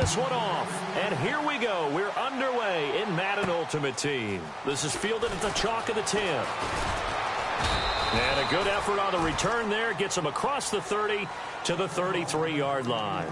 this one off. And here we go. We're underway in Madden Ultimate Team. This is fielded at the chalk of the 10. And a good effort on the return there. Gets him across the 30 to the 33-yard line.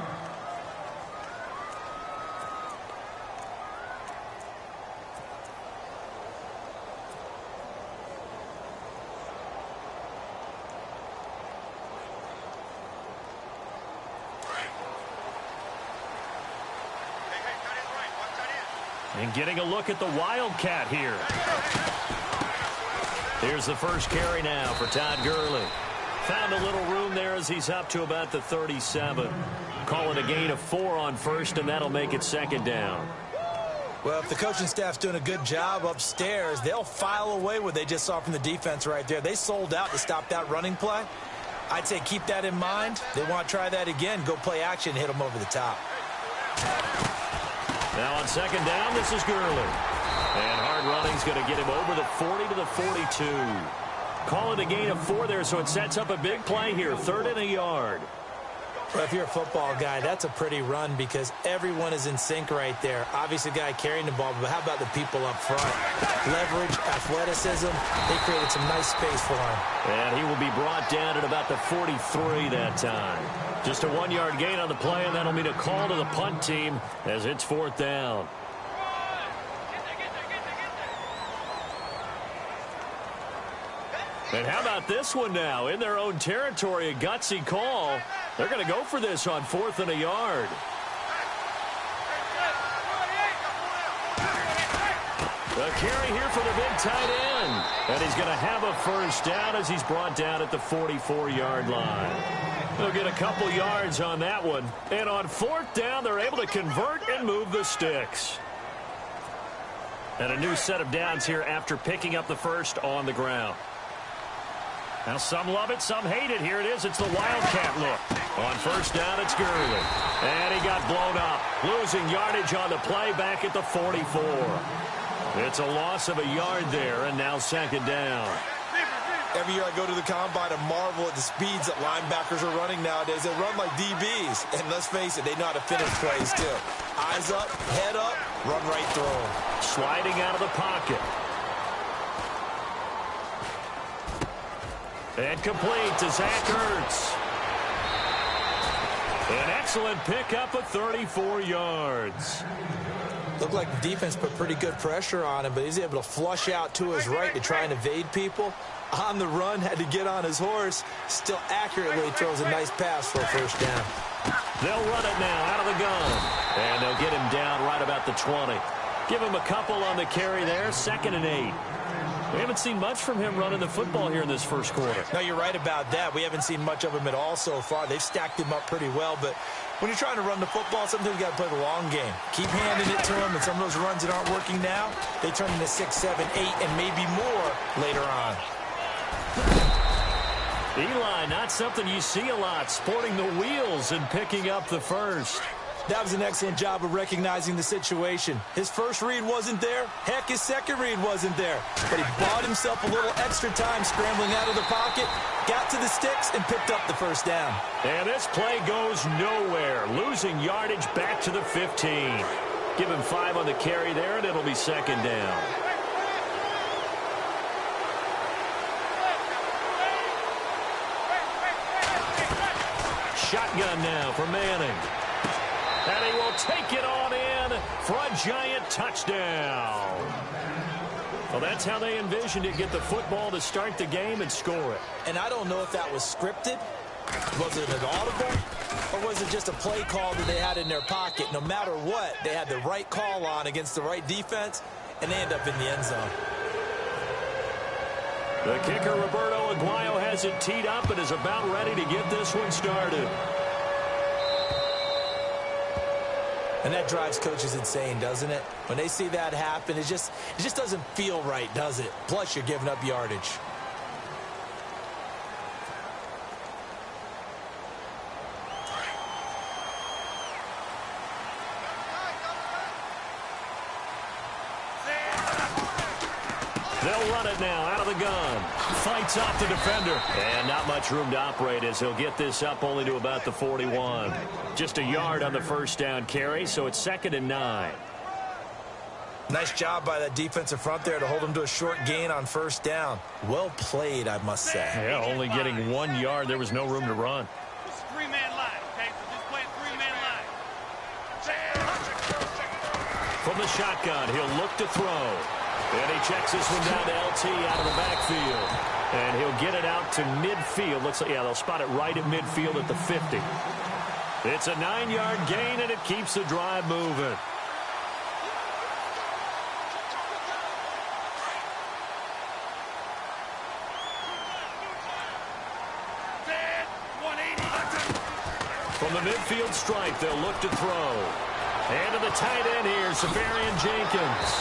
And getting a look at the Wildcat here. Here's the first carry now for Todd Gurley. Found a little room there as he's up to about the 37. Call it a gain of 4 on first, and that'll make it second down. Well, if the coaching staff's doing a good job upstairs, they'll file away what they just saw from the defense right there. They sold out to stop that running play. I'd say keep that in mind. They want to try that again. Go play action, hit them over the top. Now on second down, this is Gurley. And hard running's going to get him over the 40 to the 42. Call it a gain of 4 there, so it sets up a big play here. 3rd and a yard. Well, if you're a football guy, that's a pretty run because everyone is in sync right there. Obviously, the guy carrying the ball, but how about the people up front? Leverage, athleticism, they created some nice space for him. And he will be brought down at about the 43 that time. Just a 1-yard gain on the play, and that'll mean a call to the punt team as it's 4th down. And how about this one now? In their own territory, a gutsy call. They're going to go for this on 4th and a yard. The carry here for the big tight end. And he's going to have a first down as he's brought down at the 44-yard line. They'll get a couple yards on that one. And on 4th down, they're able to convert and move the sticks. And a new set of downs here after picking up the first on the ground. Now some love it, some hate it. Here it is. It's the Wildcat look. On 1st down, it's Gurley. And he got blown up. Losing yardage on the play back at the 44. It's a loss of a yard there, and now 2nd down. Every year I go to the combine and marvel at the speeds that linebackers are running nowadays. They run like DBs. And let's face it, they know how to finish plays too. Eyes up, head up, run right through them. Sliding out of the pocket. And complete to Zach Ertz. An excellent pickup of 34 yards. Looked like the defense put pretty good pressure on him, but he's able to flush out to his right to try and evade people. On the run, had to get on his horse. Still accurately throws a nice pass for a first down. They'll run it now out of the gun. And they'll get him down right about the 20. Give him a couple on the carry there. 2nd and 8. We haven't seen much from him running the football here in this first quarter. No, you're right about that. We haven't seen much of him at all so far. They've stacked him up pretty well, but when you're trying to run the football, sometimes you got to play the long game. Keep handing it to him, and some of those runs that aren't working now, they turn into 6, 7, 8, and maybe more later on. Eli, not something you see a lot, sporting the wheels and picking up the first. That was an excellent job of recognizing the situation. His first read wasn't there. Heck, his second read wasn't there. But he bought himself a little extra time scrambling out of the pocket, got to the sticks, and picked up the first down. And this play goes nowhere. Losing yardage back to the 15. Give him 5 on the carry there, and it'll be 2nd down. Shotgun now for Manning. And he will take it on in for a giant touchdown. Well, that's how they envisioned it. Get the football to start the game and score it. And I don't know if that was scripted. Was it an audible? Or was it just a play call that they had in their pocket? No matter what, they had the right call on against the right defense, and they end up in the end zone. The kicker, Roberto Aguayo, has it teed up and is about ready to get this one started. And that drives coaches insane, doesn't it? When they see that happen, it just doesn't feel right, does it? Plus, you're giving up yardage. They'll run it now out of the gun. Fights off the defender. And not much room to operate as he'll get this up only to about the 41. Just a yard on the first down carry, so it's 2nd and 9. Nice job by that defensive front there to hold him to a short gain on first down. Well played, I must say. Yeah, only getting 1 yard. There was no room to run. It's a three-man line, okay? So just play a three-man line. From the shotgun, he'll look to throw. And he checks this one down to LT out of the backfield. And he'll get it out to midfield. Looks like, yeah, they'll spot it right at midfield at the 50. It's a 9-yard gain, and it keeps the drive moving. From the midfield stripe, they'll look to throw. And to the tight end here, Safarian Jenkins.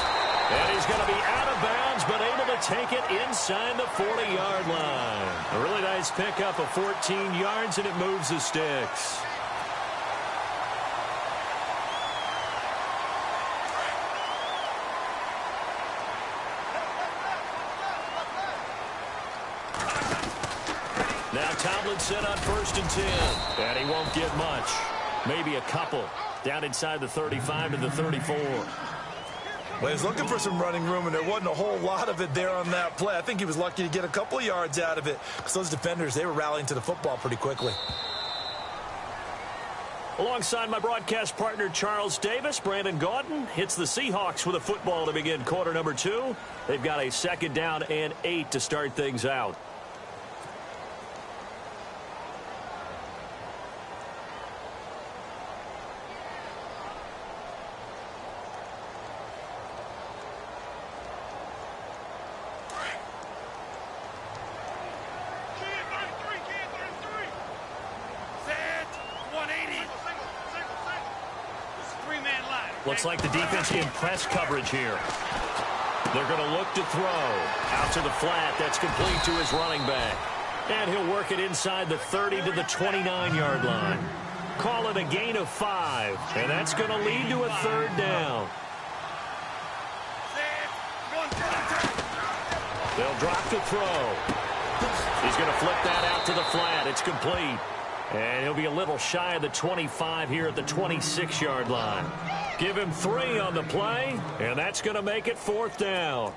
And he's going to be out of bounds, but able to take it inside the 40-yard line. A really nice pickup of 14 yards, and it moves the sticks. Now Tomlin set on 1st and 10. And he won't get much. Maybe a couple. Down inside the 35 to the 34. Well, he was looking for some running room, and there wasn't a whole lot of it there on that play. I think he was lucky to get a couple of yards out of it because those defenders, they were rallying to the football pretty quickly. Alongside my broadcast partner, Charles Davis, Brandon Gaudin hits the Seahawks with a football to begin quarter number 2. They've got a 2nd down and 8 to start things out. Looks like the defense in press coverage here. They're going to look to throw. Out to the flat. That's complete to his running back. And he'll work it inside the 30 to the 29-yard line. Call it a gain of 5. And that's going to lead to a 3rd down. They'll drop to throw. He's going to flip that out to the flat. It's complete. And he'll be a little shy of the 25 here at the 26-yard line. Give him 3 on the play, and that's going to make it 4th down.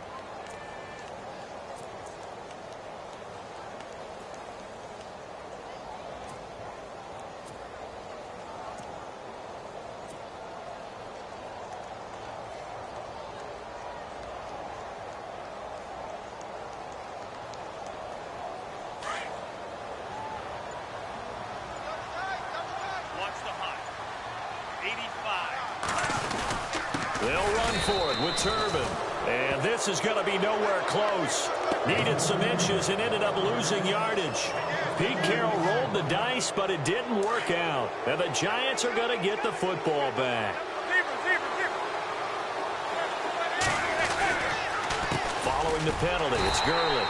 They'll run for it with Turbin. And this is going to be nowhere close. Needed some inches and ended up losing yardage. Pete Carroll rolled the dice, but it didn't work out. And the Giants are going to get the football back. Following the penalty, it's Gurley.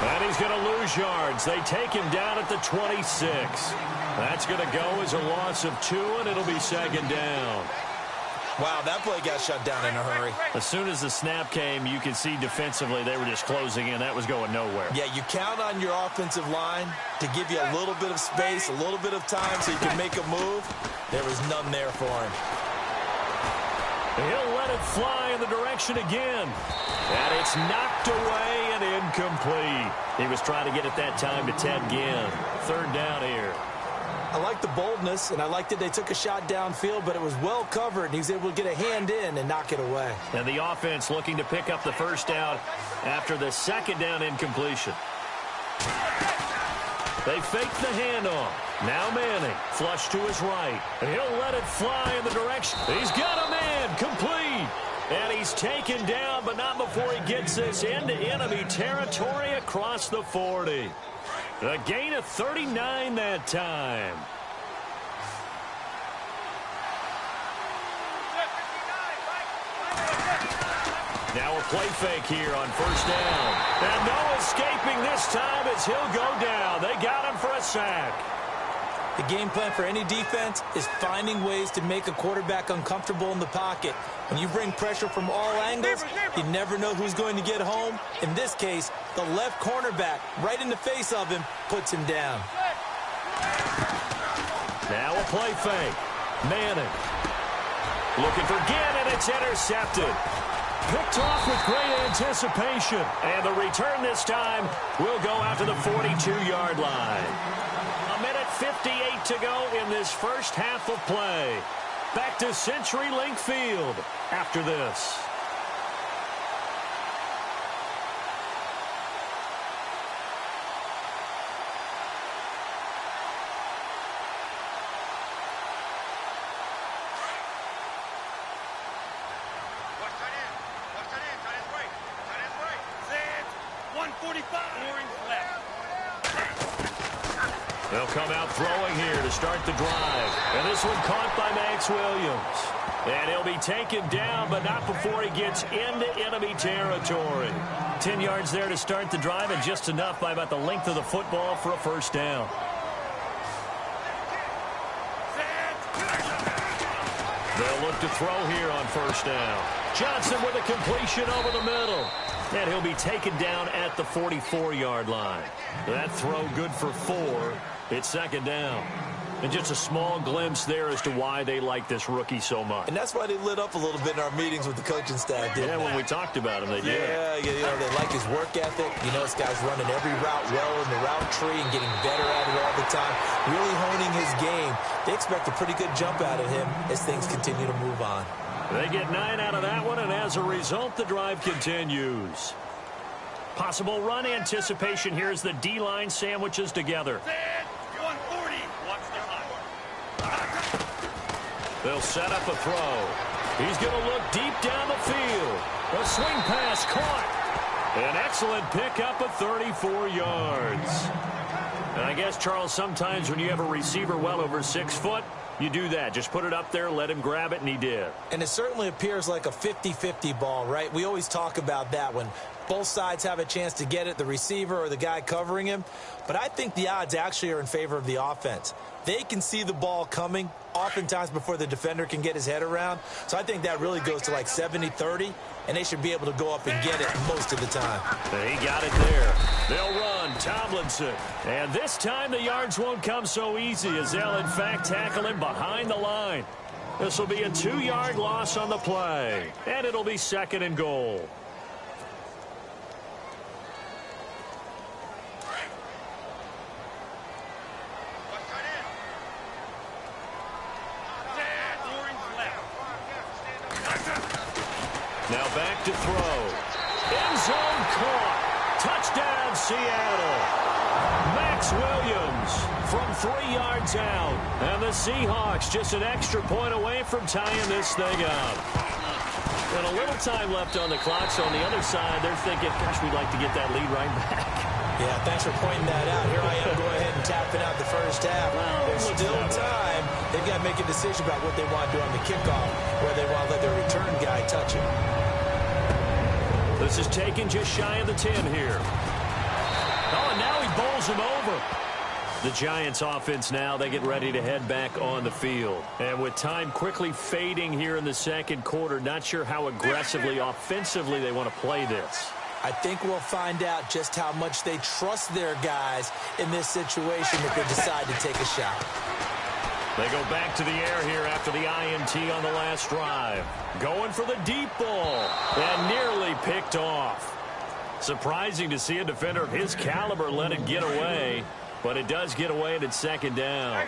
And he's going to lose yards. They take him down at the 26. That's going to go as a loss of 2, and it'll be 2nd down. Wow, that play got shut down in a hurry. As soon as the snap came, you could see defensively they were just closing in. That was going nowhere. Yeah, you count on your offensive line to give you a little bit of space, a little bit of time so you can make a move. There was none there for him. He'll let it fly in the direction again. And it's knocked away and incomplete. He was trying to get it that time to Ted Ginn. 3rd down here. I like the boldness, and I like that they took a shot downfield, but it was well covered, and he was able to get a hand in and knock it away. And the offense looking to pick up the 1st down after the 2nd down incompletion. They fake the handoff. Now Manning, flush to his right. And he'll let it fly in the direction. He's got a man, complete. And he's taken down, but not before he gets this into enemy territory across the 40. A gain of 39 that time. Now a play fake here on 1st down. And no escaping this time as he'll go down. They got him for a sack. The game plan for any defense is finding ways to make a quarterback uncomfortable in the pocket. When you bring pressure from all angles, you never know who's going to get home. In this case, the left cornerback, right in the face of him, puts him down. Now a play fake. Manning. Looking for Gannon. It's intercepted. Picked off with great anticipation. And the return this time will go out to the 42-yard line. 1:58 to go in this first half of play. Back to CenturyLink Field after this. They'll come out throwing here to start the drive. And this one caught by Max Williams. And he'll be taken down, but not before he gets into enemy territory. 10 yards there to start the drive, and just enough by about the length of the football for a first down. They'll look to throw here on first down. Johnson with a completion over the middle. And he'll be taken down at the 44-yard line. That throw good for 4. It's second down. And just a small glimpse there as to why they like this rookie so much. And that's why they lit up a little bit in our meetings with the coaching staff, didn't they? When we talked about him, they did. Yeah, you know, they like his work ethic. You know, this guy's running every route well in the route tree and getting better at it all the time, really honing his game. They expect a pretty good jump out of him as things continue to move on. They get 9 out of that one, and as a result, the drive continues. Possible run anticipation here as the D-line sandwiches together. 140. Watch the hot. They'll set up a throw. He's going to look deep down the field. A swing pass caught. An excellent pickup of 34 yards. And I guess, Charles, sometimes when you have a receiver well over 6 foot, you do that. Just put it up there, let him grab it, and he did. And it certainly appears like a 50-50 ball, right? We always talk about that when both sides have a chance to get it, the receiver or the guy covering him. But I think the odds actually are in favor of the offense. They can see the ball coming oftentimes before the defender can get his head around. So I think that really goes to like 70-30, and they should be able to go up and get it most of the time. He got it there. They'll run. Tomlinson. And this time the yards won't come so easy as they'll, in fact, tackle him behind the line. This will be a 2-yard loss on the play, and it'll be second and goal. Now back to throw. End zone caught. Touchdown, Seattle. Max Williams from 3 yards out. And the Seahawks just an extra point away from tying this thing up. And a little time left on the clock, so on the other side, they're thinking, gosh, we'd like to get that lead right back. Yeah, thanks for pointing that out. Here I am going ahead and tapping out the first half. Well, there's still time. They've got to make a decision about what they want to do on the kickoff, where they want to let their return guy touch it. This is taken just shy of the 10 here. Oh, and now he bowls him over. The Giants offense now, they get ready to head back on the field. And with time quickly fading here in the second quarter, not sure how aggressively, offensively they want to play this. I think we'll find out just how much they trust their guys in this situation if they decide to take a shot. They go back to the air here after the INT on the last drive. Going for the deep ball and nearly picked off. Surprising to see a defender of his caliber let it get away, but it does get away and it's second down.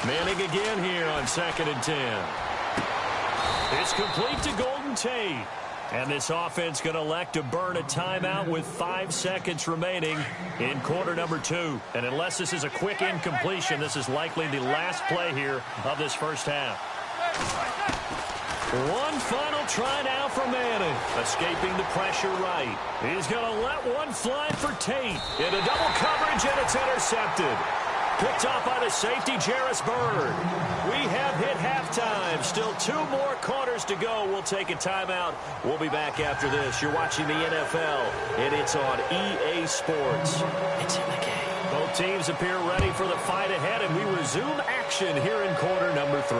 Manning again here on 2nd and 10. It's complete to Golden Tate. And this offense going to elect to burn a timeout with 5 seconds remaining in quarter number 2. And unless this is a quick incompletion, this is likely the last play here of this first half. One final try now for Manning. Escaping the pressure right. He's going to let one fly for Tate. Into double coverage, and it's intercepted. Picked off by the safety, Jarris Bird. We have hit halftime. Still 2 more quarters to go. We'll take a timeout. We'll be back after this. You're watching the NFL, and it's on EA Sports. It's in the game. Both teams appear ready for the fight ahead, and we resume action here in quarter number 3.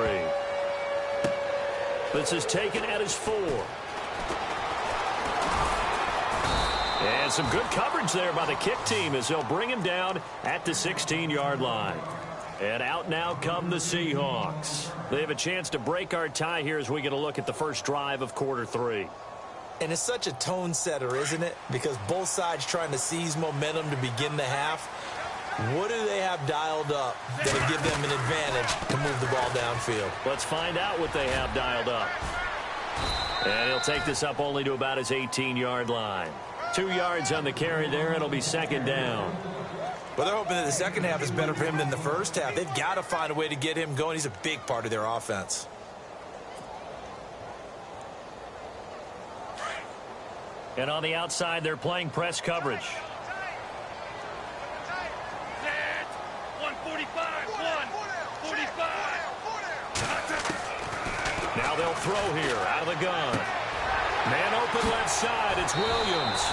This is taken at his 4. And some good coverage there by the kick team as they'll bring him down at the 16-yard line. And out now come the Seahawks. They have a chance to break our tie here as we get a look at the first drive of quarter 3. And it's such a tone setter, isn't it? Because both sides trying to seize momentum to begin the half. What do they have dialed up that'll give them an advantage to move the ball downfield? Let's find out what they have dialed up. And he'll take this up only to about his 18-yard line. 2 yards on the carry there. It'll be second down. Well, they're hoping that the second half is better for him than the first half. They've got to find a way to get him going. He's a big part of their offense. And on the outside, they're playing press coverage. 145. Now they'll throw here out of the gun. Man open left side. It's Williams.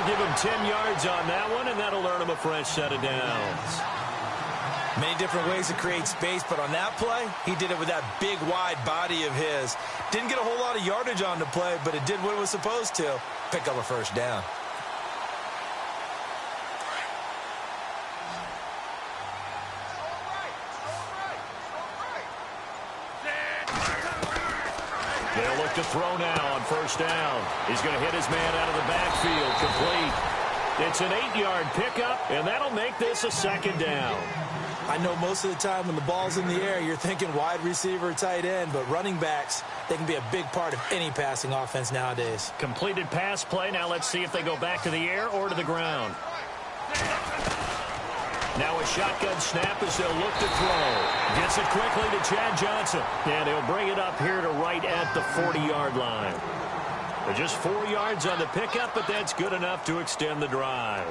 Give him 10 yards on that one, and that'll earn him a fresh set of downs. Many different ways to create space, but on that play, he did it with that big, wide body of his. Didn't get a whole lot of yardage on the play, but it did what it was supposed to. Pick up a first down. They'll look to throw now on first down. He's going to hit his man out of the backfield. Complete. It's an 8-yard pickup, and that'll make this a second down. I know most of the time when the ball's in the air, you're thinking wide receiver, tight end, but running backs, they can be a big part of any passing offense nowadays. Completed pass play. Now let's see if they go back to the air or to the ground. Now a shotgun snap as they'll look to throw. Gets it quickly to Chad Johnson. And he'll bring it up here to right at the 40-yard line. They're just 4 yards on the pickup, but that's good enough to extend the drive.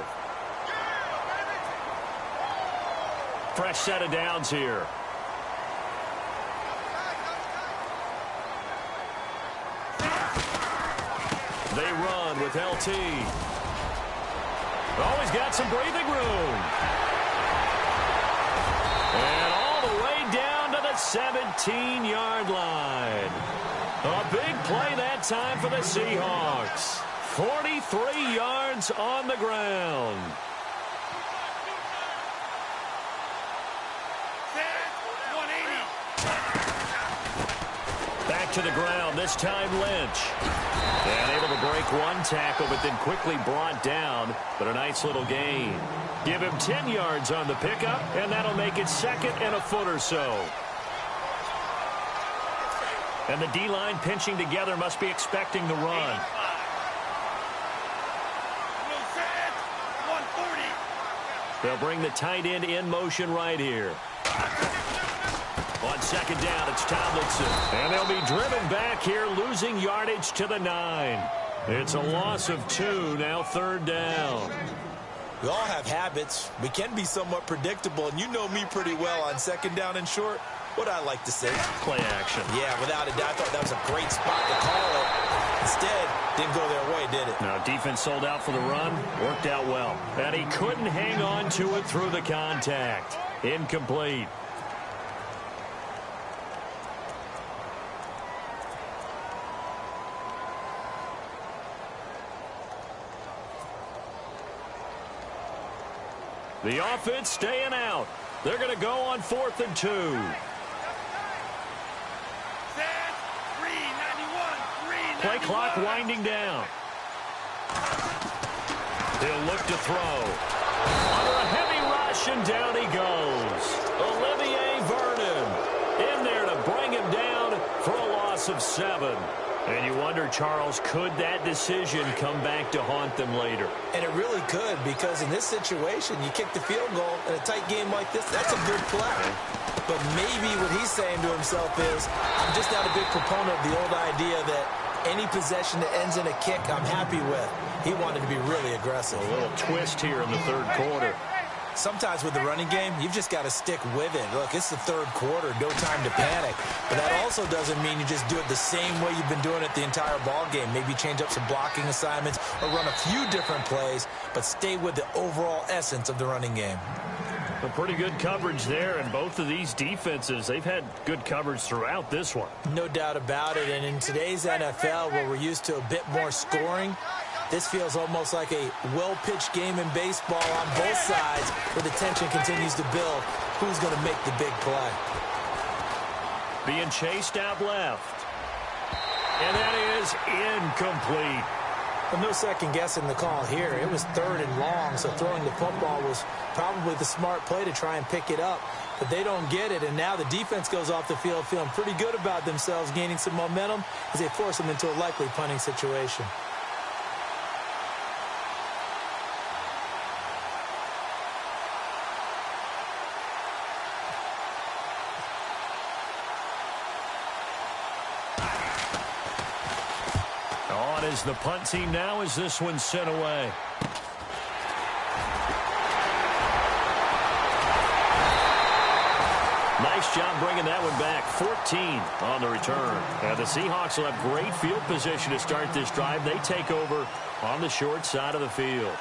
Fresh set of downs here. They run with LT. Always got some breathing room. And all the way down to the 17-yard line. A big play that time for the Seahawks. 43 yards on the ground. Back to the ground, this time Lynch. And able to break one tackle, but then quickly brought down. But a nice little gain. Give him 10 yards on the pickup, and that'll make it second and a foot or so. And the D-line pinching together must be expecting the run. They'll bring the tight end in motion right here. On second down, it's Tomlinson. And they'll be driven back here, losing yardage to the 9. It's a loss of 2, now third down. We all have habits. We can be somewhat predictable, and you know me pretty well on second down and short. What I like to say? Play action. Yeah, without a doubt. I thought that was a great spot to call it. Instead, didn't go their way, did it? No, defense sold out for the run. Worked out well. And he couldn't hang on to it through the contact. Incomplete. The offense staying out. They're going to go on 4th and 2. Play clock winding down. He'll look to throw. Under a heavy rush, and down he goes. Olivier Vernon in there to bring him down for a loss of 7. And you wonder, Charles, could that decision come back to haunt them later? And it really could, because in this situation, you kick the field goal in a tight game like this, that's a good play. But maybe what he's saying to himself is, I'm just not a big proponent of the old idea that any possession that ends in a kick, I'm happy with. He wanted to be really aggressive. A little twist here in the third quarter. Sometimes with the running game, you've just got to stick with it. Look, it's the third quarter, no time to panic. But that also doesn't mean you just do it the same way you've been doing it the entire ball game. Maybe change up some blocking assignments or run a few different plays, but stay with the overall essence of the running game. A pretty good coverage there, and both of these defenses, they've had good coverage throughout this one. No doubt about it, and in today's NFL, where we're used to a bit more scoring, this feels almost like a well-pitched game in baseball on both sides, where the tension continues to build. Who's going to make the big play? Being chased out left. And that is incomplete. Well, no second guessing the call here. It was 3rd and long, so throwing the football was probably the smart play to try and pick it up. But they don't get it, and now the defense goes off the field feeling pretty good about themselves, gaining some momentum as they force them into a likely punting situation. On is the punt team now as this one's sent away. Nice job bringing that one back. 14 on the return. And the Seahawks will have great field position to start this drive. They take over on the short side of the field.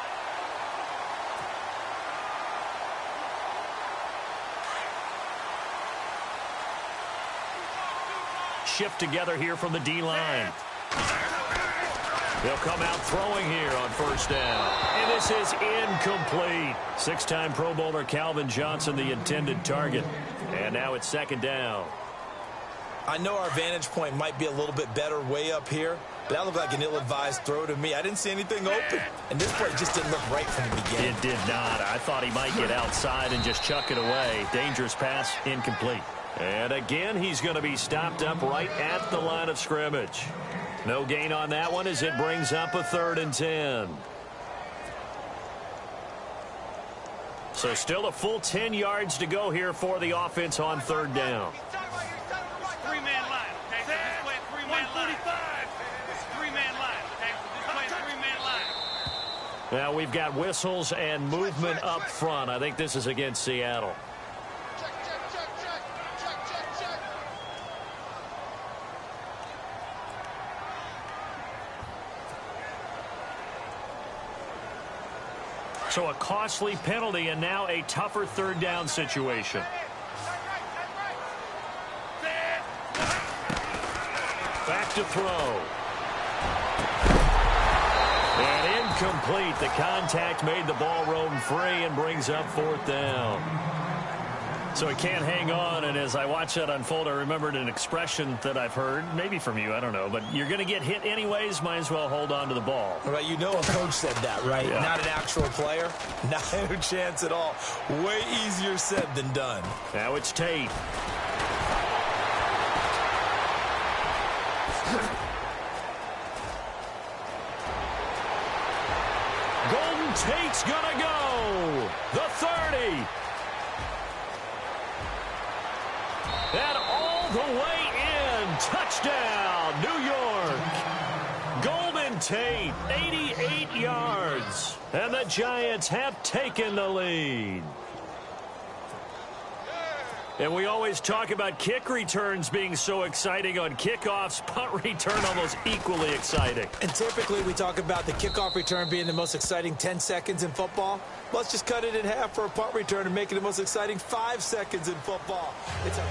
Shift together here from the D-line. They'll come out throwing here on first down. And this is incomplete. 6-time Pro Bowler Calvin Johnson, the intended target. And now it's 2nd down. I know our vantage point might be a little bit better way up here, but that looked like an ill-advised throw to me. I didn't see anything open. And this play just didn't look right from the beginning. It did not. I thought he might get outside and just chuck it away. Dangerous pass, incomplete. And again, he's going to be stopped up right at the line of scrimmage. No gain on that one as it brings up a 3rd and 10. So still a full 10 yards to go here for the offense on 3rd down. 3-man line, okay? So just play a 3-man line. It's a 3-man line, okay? So just play a 3-man line. Now we've got whistles and movement up front. I think this is against Seattle. So a costly penalty and now a tougher 3rd down situation. Back to throw. And incomplete. The contact made the ball roam free and brings up 4th down. So he can't hang on, and as I watch that unfold, I remembered an expression that I've heard, maybe from you, I don't know, but you're going to get hit anyways, might as well hold on to the ball. Right, you know a coach said that, right? Yeah. Not an actual player. Not a chance at all. Way easier said than done. Now it's Tate. Golden Tate's going to go. The 30. And all the way in. Touchdown, New York. Golden Tate, 88 yards. And the Giants have taken the lead. And we always talk about kick returns being so exciting on kickoffs. Punt return almost equally exciting. And typically we talk about the kickoff return being the most exciting 10 seconds in football. Let's just cut it in half for a punt return and make it the most exciting 5 seconds in football. It's a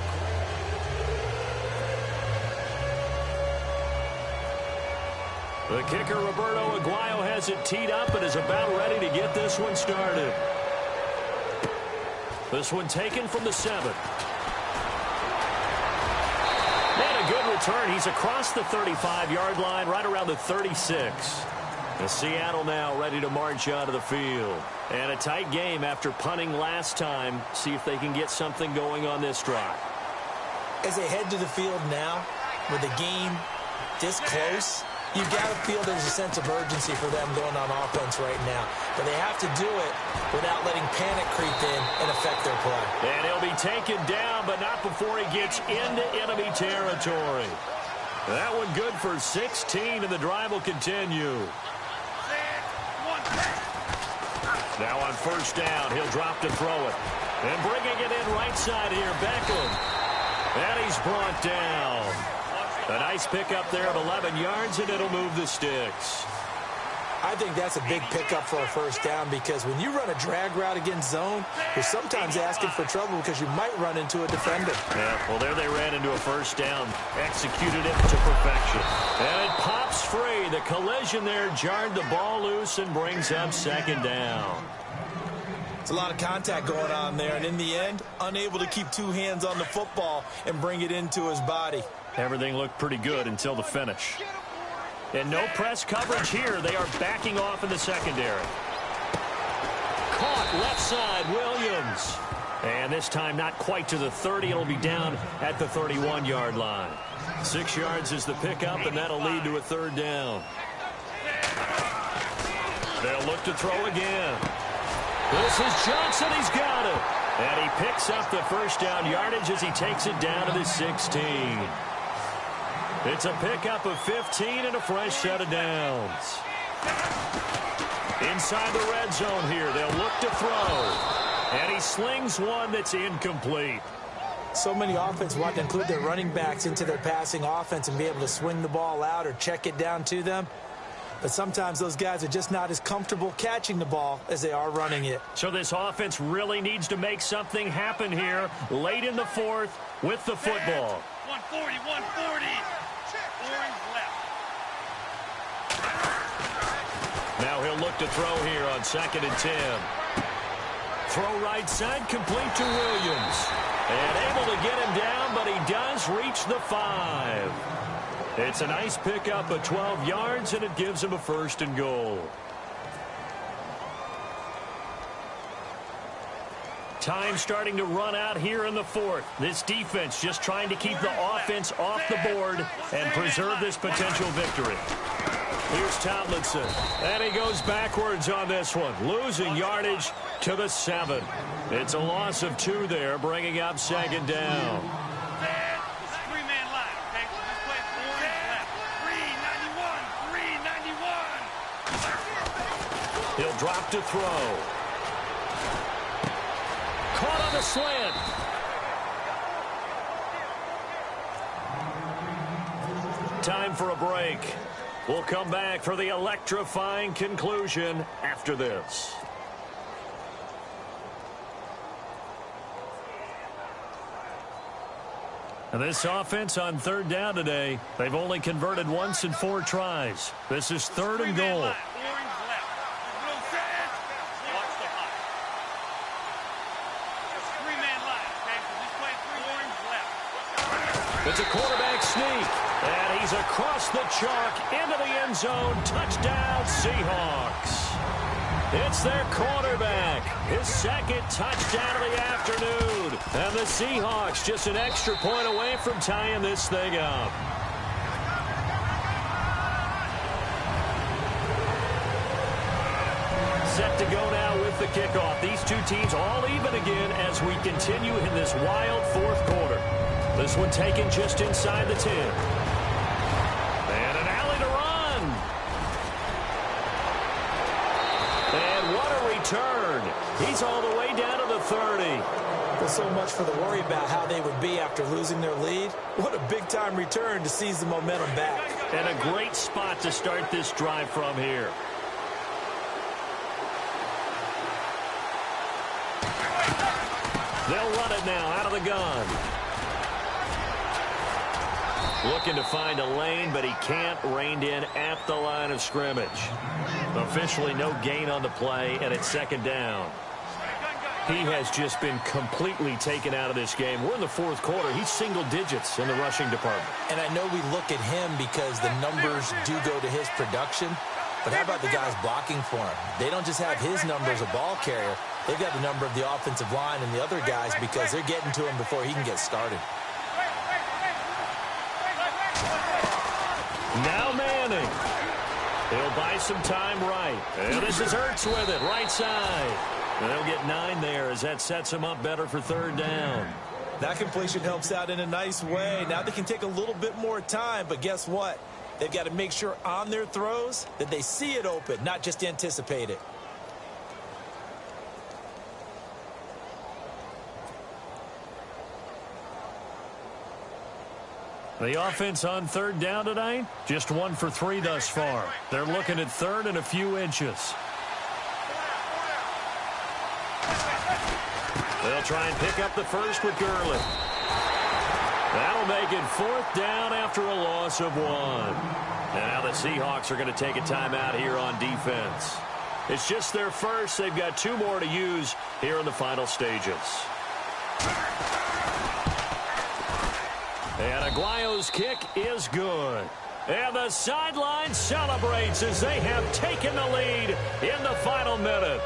The kicker, Roberto Aguayo, has it teed up and is about ready to get this one started. This one taken from the 7. And a good return. He's across the 35-yard line, right around the 36. And Seattle now ready to march out of the field. And a tight game after punting last time. See if they can get something going on this drive. As they head to the field now, with the game this close, you've got to feel there's a sense of urgency for them going on offense right now. But they have to do it without letting panic creep in and affect their play. And he'll be taken down, but not before he gets into enemy territory. That one good for 16, and the drive will continue. Now on first down, he'll drop to throw it. And bringing it in right side here, Beckham. And he's brought down. A nice pickup there of 11 yards, and it'll move the sticks. I think that's a big pickup for a first down because when you run a drag route against zone, you're sometimes asking for trouble because you might run into a defender. Yeah, well, there they ran into a first down. Executed it to perfection. And it pops free. The collision there jarred the ball loose and brings up second down. It's a lot of contact going on there, and in the end, unable to keep two hands on the football and bring it into his body. Everything looked pretty good until the finish. And no press coverage here. They are backing off in the secondary. Caught left side, Williams. And this time not quite to the 30. It'll be down at the 31-yard line. 6 yards is the pickup, and that'll lead to a third down. They'll look to throw again. This is Johnson. He's got it. And he picks up the first down yardage as he takes it down to the 16. It's a pickup of 15 and a fresh set of downs. Inside the red zone here, they'll look to throw. And he slings one that's incomplete. So many offense want to include their running backs into their passing offense and be able to swing the ball out or check it down to them. But sometimes those guys are just not as comfortable catching the ball as they are running it. So this offense really needs to make something happen here late in the fourth with the football. 140, 140. Orange left. Now he'll look to throw here on 2nd and 10. Throw right side, complete to Williams. And able to get him down, but he does reach the 5. It's a nice pickup of 12 yards, and it gives him a 1st and goal. Time starting to run out here in the fourth. This defense just trying to keep the offense off the board and preserve this potential victory. Here's Tomlinson, and he goes backwards on this one, losing yardage to the 7. It's a loss of 2 there, bringing up 2nd down. Three-man line, okay? So this way, orange left. 391, 391. He'll drop to throw. Caught on the slant. Time for a break. We'll come back for the electrifying conclusion after this. And this offense on 3rd down today, they've only converted once in 4 tries. This is 3rd and goal. Orange left. Watch the hot. Three-man line, okay? So this way, orange left. It's a quarterback sneak. And he's across the chalk into the end zone. Touchdown, Seahawks. It's their quarterback. His 2nd touchdown of the afternoon. And the Seahawks just an extra point away from tying this thing up. Set to go now with the kickoff. These two teams all even again as we continue in this wild 4th quarter. This one taken just inside the 10. And an alley to run. And what a return. He's all the way down to the 30. There's so much for the worry about how they would be after losing their lead. What a big-time return to seize the momentum back. And a great spot to start this drive from here. They'll run it now out of the gun. Looking to find a lane, but he can't. Reined in at the line of scrimmage. Officially no gain on the play, and it's 2nd down. He has just been completely taken out of this game. We're in the 4th quarter. He's single digits in the rushing department. And I know we look at him because the numbers do go to his production. But how about the guys blocking for him? They don't just have his number as a ball carrier. They've got the number of the offensive line and the other guys because they're getting to him before he can get started. Now Manning. He'll buy some time right. And this is Ertz with it, right side. And they'll get 9 there as that sets him up better for 3rd down. That completion helps out in a nice way. Now they can take a little bit more time, but guess what? They've got to make sure on their throws that they see it open, not just anticipate it. The offense on third down tonight, just 1 for 3 thus far. They're looking at third and a few inches. They'll try and pick up the first with Gurley. That'll make it 4th down after a loss of 1. And now the Seahawks are going to take a timeout here on defense. It's just their first. They've got 2 more to use here in the final stages. And Aguayo's kick is good. And the sideline celebrates as they have taken the lead in the final minute.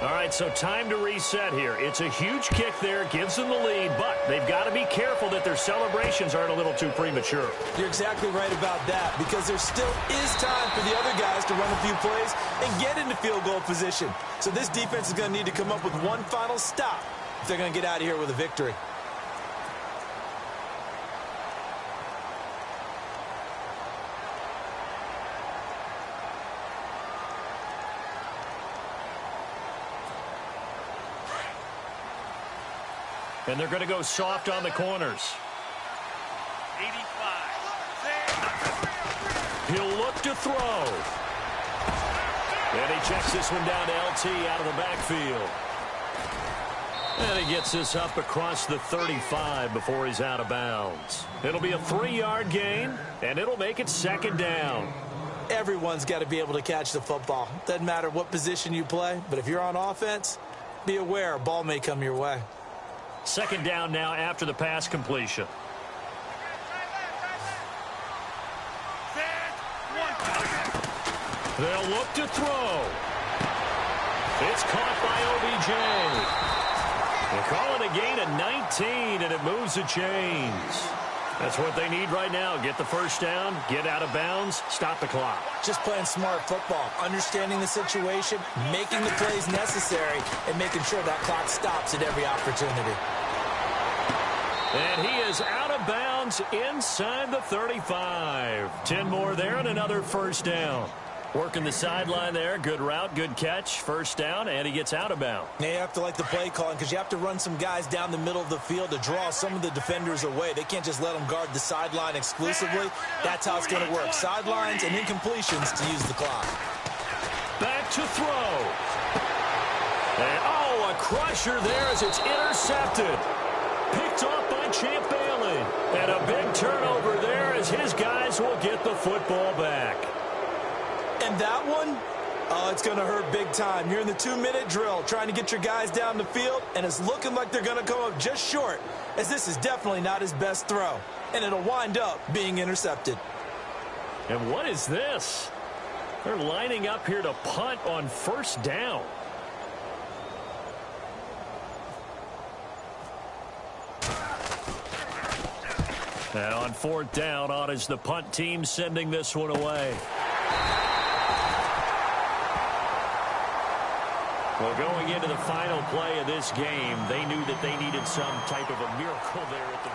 All right, so time to reset here. It's a huge kick there, gives them the lead, but they've got to be careful that their celebrations aren't a little too premature. You're exactly right about that, because there still is time for the other guys to run a few plays and get into field goal position. So this defense is going to need to come up with one final stop if they're going to get out of here with a victory. And they're going to go soft on the corners. 85. He'll look to throw. And he checks this one down to LT out of the backfield. And he gets this up across the 35 before he's out of bounds. It'll be a 3-yard gain, and it'll make it 2nd down. Everyone's got to be able to catch the football. Doesn't matter what position you play, but if you're on offense, be aware a ball may come your way. 2nd down now after the pass completion. They'll look to throw. It's caught by OBJ. They call it a gain of 19, and it moves the chains. That's what they need right now. Get the first down, get out of bounds, stop the clock. Just playing smart football, understanding the situation, making the plays necessary, and making sure that clock stops at every opportunity. And he is out of bounds inside the 35. 10 more there and another first down. Working the sideline there. Good route, good catch. First down, and he gets out of bounds. Now you have to like the play calling because you have to run some guys down the middle of the field to draw some of the defenders away. They can't just let them guard the sideline exclusively. That's how it's going to work. Sidelines and incompletions to use the clock. Back to throw. And, oh, a crusher there as it's intercepted. Picked off by Champ Bailey. And a big turnover there as his guys will get the football back. And that one, oh, it's going to hurt big time. You're in the 2-minute drill trying to get your guys down the field, and it's looking like they're going to come up just short, as this is definitely not his best throw. And it'll wind up being intercepted. And what is this? They're lining up here to punt on first down. And on 4th down, on is the punt team sending this one away. Well, going into the final play of this game, they knew that they needed some type of a miracle there at the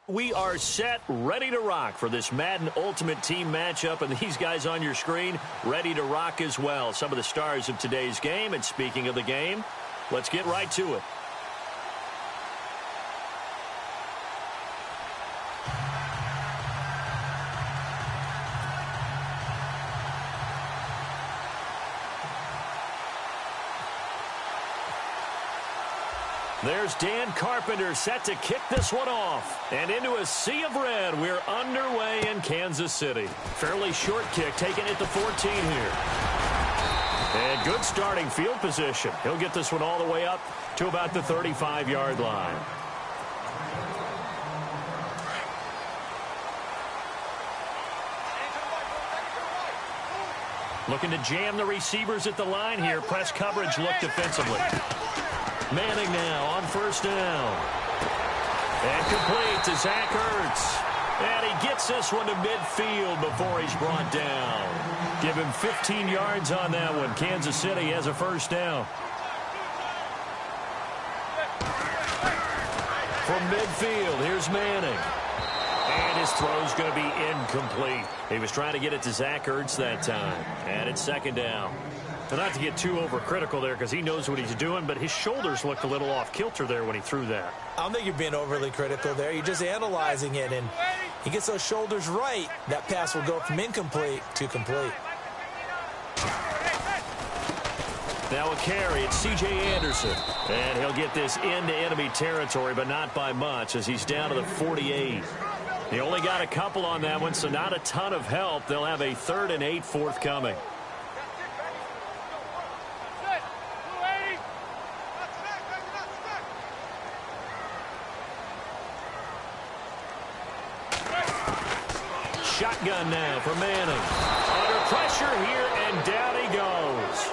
We are set, ready to rock for this Madden Ultimate Team matchup, and these guys on your screen ready to rock as well. Some of the stars of today's game, and speaking of the game, let's get right to it. There's Dan Carpenter set to kick this one off. And into a sea of red, we're underway in Kansas City. Fairly short kick taken at the 14 here. And good starting field position. He'll get this one all the way up to about the 35-yard line. Looking to jam the receivers at the line here. Press coverage look defensively. Manning now on first down. And complete to Zach Ertz. And he gets this one to midfield before he's brought down. Give him 15 yards on that one. Kansas City has a first down. From midfield, here's Manning. And his throw's going to be incomplete. He was trying to get it to Zach Ertz that time. And it's second down. And not to get too overcritical there because he knows what he's doing, but his shoulders looked a little off kilter there when he threw that. I don't think you're being overly critical there. You're just analyzing it, and he gets those shoulders right. That pass will go from incomplete to complete. Now a carry. It's C.J. Anderson. And he'll get this into enemy territory, but not by much as he's down to the 48. He only got a couple on that one, so not a ton of help. They'll have a 3rd and 8 forthcoming. Shotgun now for Manning. Under pressure here, and down he goes.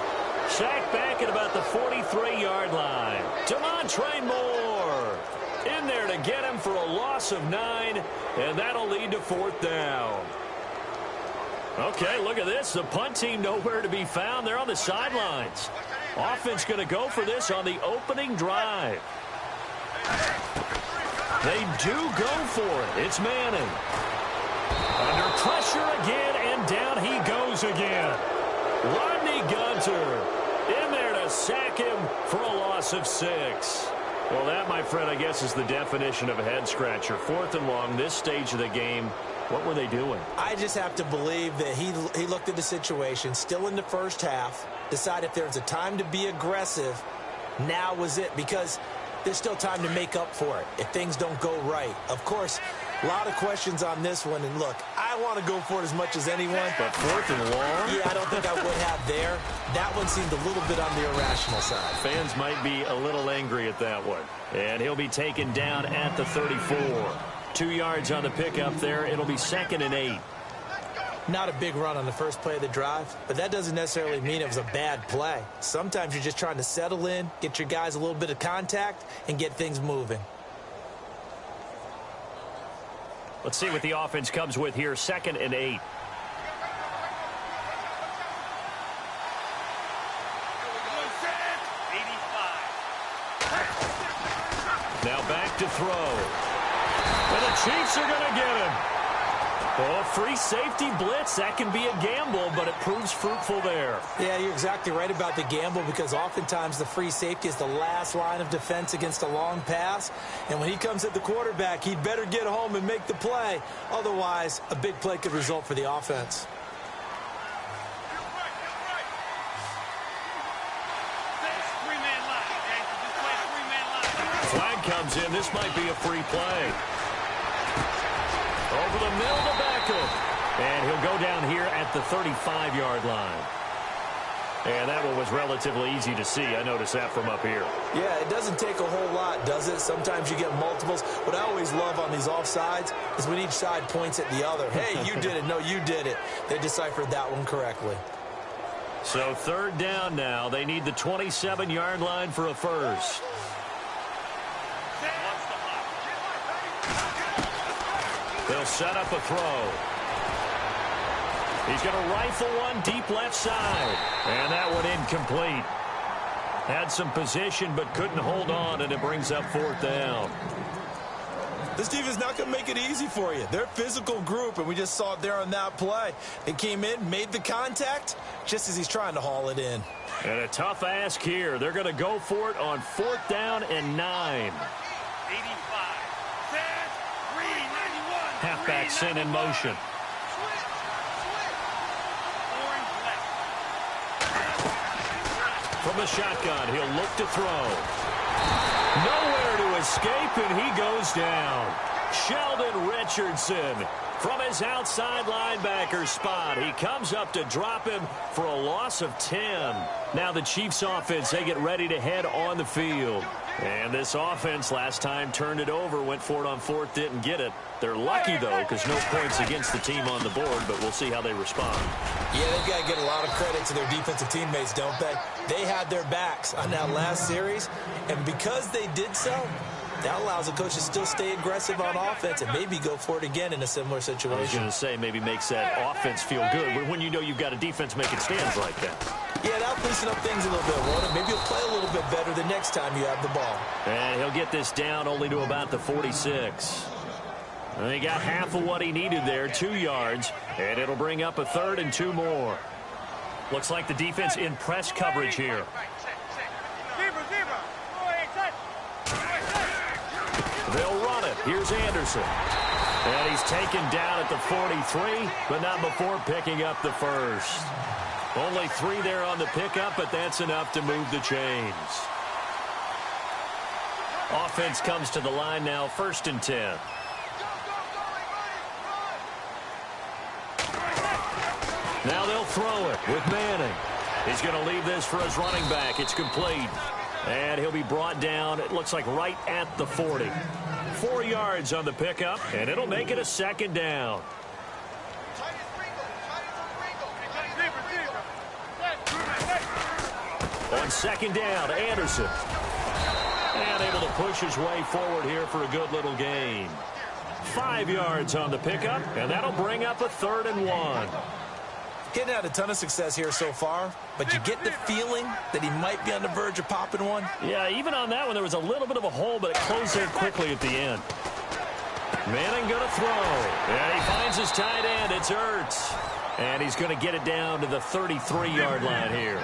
Sacked back at about the 43-yard line. Demontre Moore in there to get him for a loss of 9, and that'll lead to 4th down. Okay, look at this. The punt team nowhere to be found. They're on the sidelines. Offense going to go for this on the opening drive. They do go for it. It's Manning. Under pressure again, and down he goes again. Rodney Gunter in there to sack him for a loss of 6. Well, that, my friend, I guess is the definition of a head-scratcher. 4th and long, this stage of the game. What were they doing? I just have to believe that he looked at the situation, still in the first half, decided if there's a time to be aggressive, now was it, because there's still time to make up for it if things don't go right. Of course, a lot of questions on this one, and look, I want to go for it as much as anyone. But 4th and long? Yeah, I don't think I would have there. That one seemed a little bit on the irrational side. Fans might be a little angry at that one. And he'll be taken down at the 34. 2 yards on the pickup there. It'll be 2nd and 8. Not a big run on the first play of the drive, but that doesn't necessarily mean it was a bad play. Sometimes you're just trying to settle in, get your guys a little bit of contact, and get things moving. Let's see what the offense comes with here. 2nd and 8. Now back to throw. And the Chiefs are going to get him. Oh, free safety blitz. That can be a gamble, but it proves fruitful there. Yeah, you're exactly right about the gamble because oftentimes the free safety is the last line of defense against a long pass. And when he comes at the quarterback, he'd better get home and make the play. Otherwise, a big play could result for the offense. Flag comes in. This might be a free play. Over the middle to Beckham. And he'll go down here at the 35-yard line. And that one was relatively easy to see. I noticed that from up here. Yeah, it doesn't take a whole lot, does it? Sometimes you get multiples. What I always love on these offsides is when each side points at the other. Hey, you did it. No, you did it. They deciphered that one correctly. So 3rd down now. They need the 27-yard line for a first. They'll set up a throw. He's going to rifle one deep left side. And that one incomplete. Had some position but couldn't hold on, and it brings up 4th down. This defense is not going to make it easy for you. They're a physical group, and we just saw it there on that play. They came in, made the contact, just as he's trying to haul it in. And a tough ask here. They're going to go for it on 4th down and 9. 85. Set. 391. Halfback sent in motion. Orange left. From the shotgun, he'll look to throw. Nowhere to escape, and he goes down. Sheldon Richardson from his outside linebacker spot. He comes up to drop him for a loss of 10. Now the Chiefs offense, they get ready to head on the field. And this offense last time turned it over, went for it on 4th, didn't get it. They're lucky, though, because no points against the team on the board, but we'll see how they respond. Yeah, they've got to get a lot of credit to their defensive teammates, don't they? They had their backs on that last series, and because they did so, that allows the coach to still stay aggressive on offense and maybe go for it again in a similar situation. I was going to say, maybe makes that offense feel good when you know you've got a defense making stands like that. Yeah, that'll loosen up things a little bit, won't it? Maybe you'll play a little bit better the next time you have the ball. And he'll get this down only to about the 46. And he got half of what he needed there, 2 yards, and it'll bring up a 3rd and 2 more. Looks like the defense in press coverage here. They'll run it. Here's Anderson. And he's taken down at the 43, but not before picking up the first. Only 3 there on the pickup, but that's enough to move the chains. Offense comes to the line now, 1st and 10. Now they'll throw it with Manning. He's going to leave this for his running back. It's complete. And he'll be brought down, it looks like right at the 40. 4 yards on the pickup, and it'll make it a 2nd down. On 2nd down, Anderson. And able to push his way forward here for a good little gain. 5 yards on the pickup, and that'll bring up a 3rd and 1. Getting had a ton of success here so far, but you get the feeling that he might be on the verge of popping one. Yeah, even on that one, there was a little bit of a hole, but it closed there quickly at the end. Manning going to throw. And he finds his tight end. It's Ertz. And he's going to get it down to the 33-yard line here.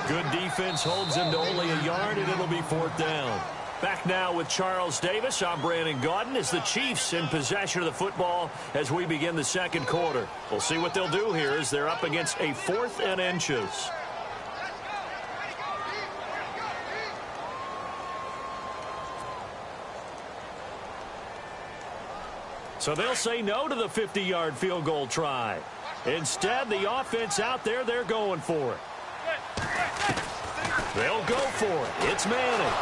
Good defense holds him to only a yard, and it'll be 4th down. Back now with Charles Davis. I'm Brandon Gaudin as the Chiefs in possession of the football as we begin the 2nd quarter. We'll see what they'll do here as they're up against a 4th and inches. So they'll say no to the 50-yard field goal try. Instead, the offense out there, they're going for it. They'll go for it. It's Manning.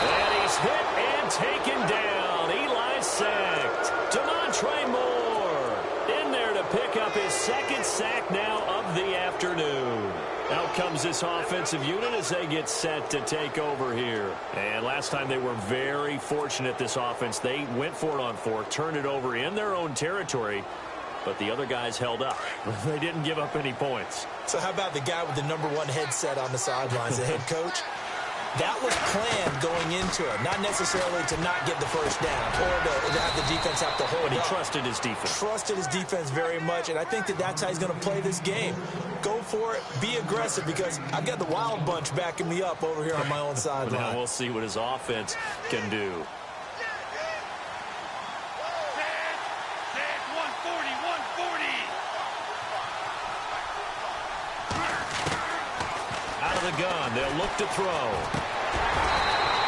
And he's hit and taken down. Eli sacked. Demontre Moore in there to pick up his 2nd sack now of the afternoon. Out comes this offensive unit as they get set to take over here. And last time they were very fortunate, this offense. They went for it on 4th, turned it over in their own territory, but the other guys held up. They didn't give up any points. So how about the guy with the #1 headset on the sidelines, the head coach? That was planned going into it, not necessarily to not get the first down or to have the defense have to hold But he up. trusted his defense. Trusted his defense very much, and I think that that's how he's going to play this game. Go for it, be aggressive, because I've got the wild bunch backing me up over here on my own sideline. Now we'll see what his offense can do. Set. 140. 140. Out of the gun, they'll look to throw.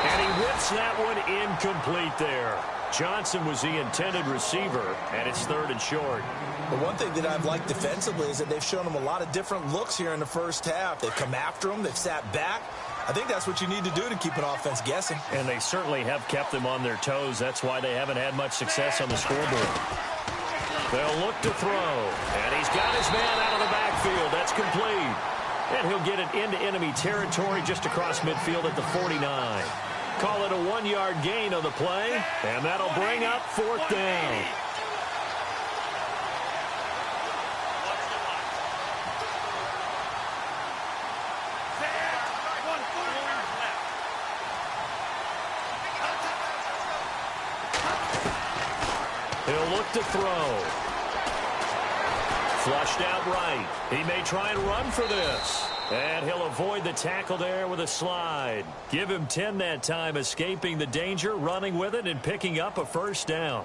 And he whips that one incomplete there. Johnson was the intended receiver, and it's 3rd and short. The one thing that I've liked defensively is that they've shown him a lot of different looks here in the first half. They've come after him. They've sat back. I think that's what you need to do to keep an offense guessing. And they certainly have kept them on their toes. That's why they haven't had much success on the scoreboard. They'll look to throw. And he's got his man out of the backfield. That's complete. And he'll get it into enemy territory just across midfield at the 49. Call it a 1-yard gain on the play, and that'll bring up 4th down. He'll look to throw. Flushed out right. He may try and run for this. And he'll avoid the tackle there with a slide. Give him 10 that time, escaping the danger, running with it, and picking up a first down.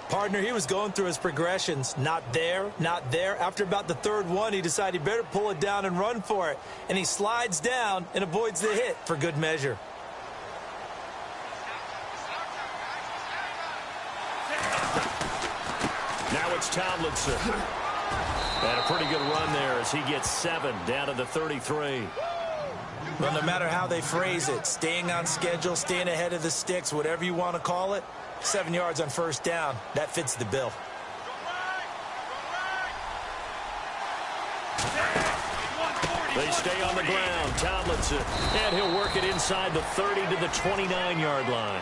Partner, he was going through his progressions. Not there, not there. After about the third one, he decided he better pull it down and run for it. And he slides down and avoids the hit for good measure. Now it's Tomlinson. And a pretty good run there as he gets 7 down to the 33. Well, no matter how they phrase it, staying on schedule, staying ahead of the sticks, whatever you want to call it, 7 yards on first down, that fits the bill. They stay on the ground. Tomlinson. And he'll work it inside the 30 to the 29-yard line.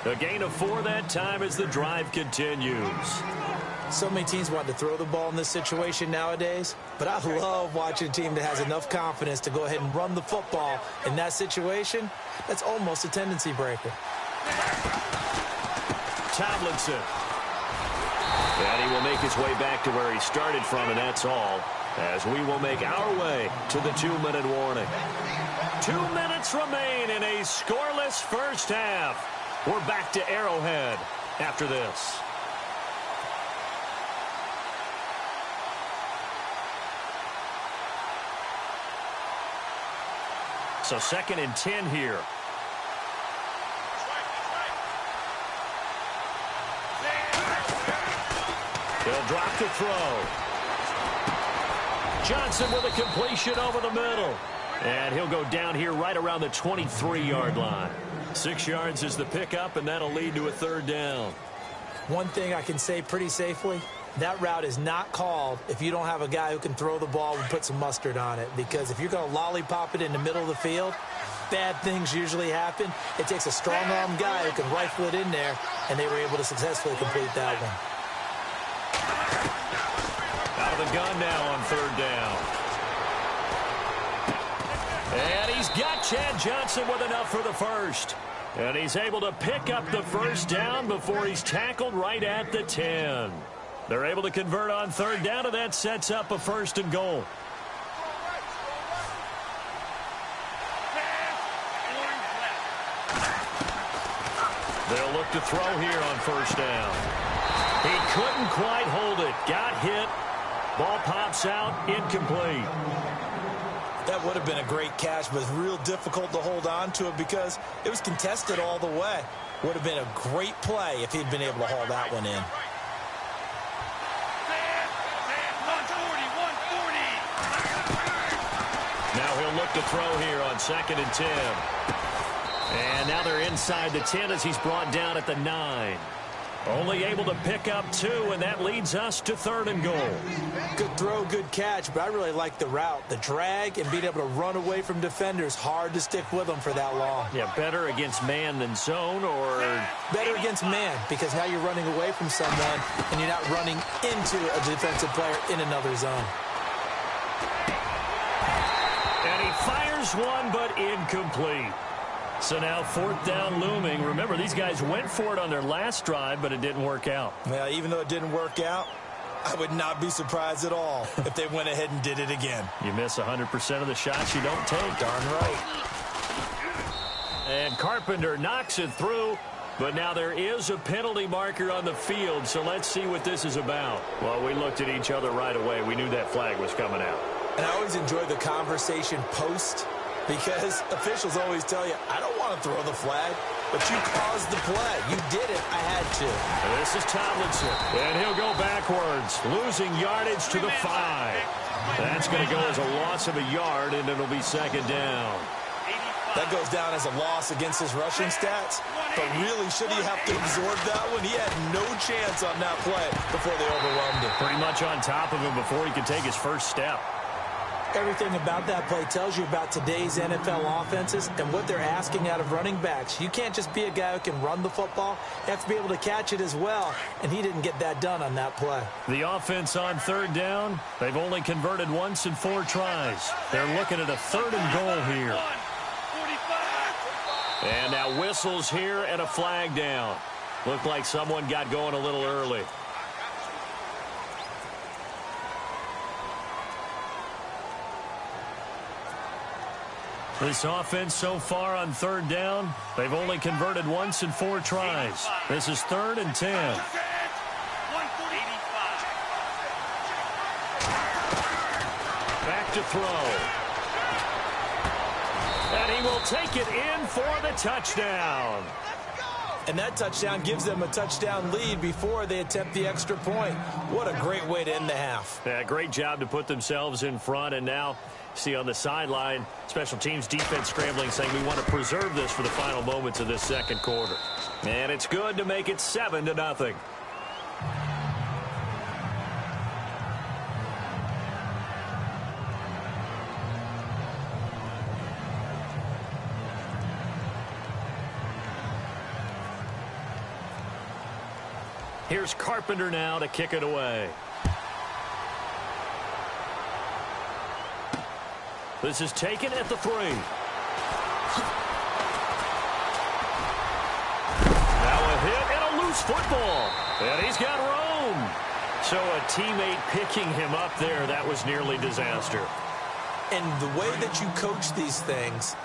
A gain of 4 that time as the drive continues. So many teams want to throw the ball in this situation nowadays, but I love watching a team that has enough confidence to go ahead and run the football in that situation. That's almost a tendency breaker. Tomlinson. And he will make his way back to where he started from, and that's all, as we will make our way to the 2-minute warning. 2 minutes remain in a scoreless first half. We're back to Arrowhead after this. So 2nd and 10 here. He'll drop to throw. Johnson with a completion over the middle. And he'll go down here right around the 23-yard line. 6 yards is the pickup, and that'll lead to a 3rd down. One thing I can say pretty safely, that route is not called if you don't have a guy who can throw the ball and put some mustard on it. Because if you're going to lollipop it in the middle of the field, bad things usually happen. It takes a strong-arm guy who can rifle it in there, and they were able to successfully complete that one. Out of the gun now on 3rd down. And he's got Chad Johnson with enough for the first. And he's able to pick up the first down before he's tackled right at the 10. They're able to convert on 3rd down, and that sets up a 1st and goal. They'll look to throw here on 1st down. He couldn't quite hold it. Got hit. Ball pops out. Incomplete. That would have been a great catch, but it's real difficult to hold on to it because it was contested all the way. Would have been a great play if he'd been able to haul that one in. Now he'll look to throw here on 2nd and 10. And now they're inside the 10 as he's brought down at the 9. Only able to pick up 2, and that leads us to 3rd and goal. Good throw, good catch, but I really like the route. The drag and being able to run away from defenders, hard to stick with them for that long. Yeah, better against man than zone, or? Better against man, because now you're running away from someone, and you're not running into a defensive player in another zone. And he fires one, but incomplete. So now 4th down looming. Remember, these guys went for it on their last drive, but it didn't work out. Well, even though it didn't work out, I would not be surprised at all if they went ahead and did it again. You miss 100% of the shots you don't take. Darn right. And Carpenter knocks it through, but now there is a penalty marker on the field, so let's see what this is about. Well, we looked at each other right away. We knew that flag was coming out. And I always enjoy the conversation post, because officials always tell you, I don't want to throw the flag, but you caused the play. You did it. I had to. And this is Tomlinson, and he'll go backwards, losing yardage to the 5. That's going to go as a loss of a yard, and it'll be 2nd down. That goes down as a loss against his rushing stats, but really, should he have to absorb that one? He had no chance on that play before they overwhelmed him. Pretty much on top of him before he could take his first step. Everything about that play tells you about today's NFL offenses and what they're asking out of running backs. You can't just be a guy who can run the football. You have to be able to catch it as well, and he didn't get that done on that play. The offense on 3rd down, they've only converted once in 4 tries. They're looking at a 3rd and goal here. And now whistles here and a flag down. Looked like someone got going a little early. This offense so far on third down, they've only converted once in 4 tries. This is 3rd and 10. Back to throw. And he will take it in for the touchdown. And that touchdown gives them a touchdown lead before they attempt the extra point. What a great way to end the half. Yeah, great job to put themselves in front. And now, see on the sideline, special teams defense scrambling, saying we want to preserve this for the final moments of this second quarter. And it's good to make it 7-0. Here's Carpenter now to kick it away. This is taken at the 3. Now a hit and a loose football. And he's got room. So a teammate picking him up there, that was nearly disaster. And the way that you coach these things,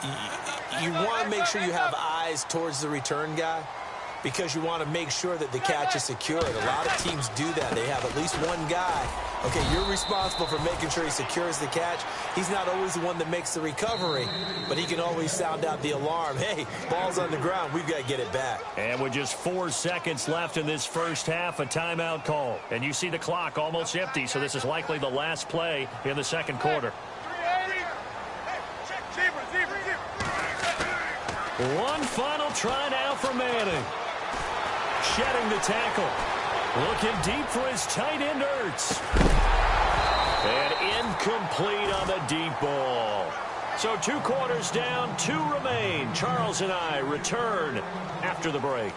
you want to make sure you have eyes towards the return guy, because you want to make sure that the catch is secured. A lot of teams do that. They have at least one guy. Okay, you're responsible for making sure he secures the catch. He's not always the one that makes the recovery, but he can always sound out the alarm. Hey, ball's on the ground. We've got to get it back. And with just 4 seconds left in this first half, a timeout call. And you see the clock almost empty, so this is likely the last play in the second quarter. One final try now for Manning. Shedding the tackle. Looking deep for his tight end, Ertz. And incomplete on the deep ball. So 2 quarters down, 2 remain. Charles and I return after the break.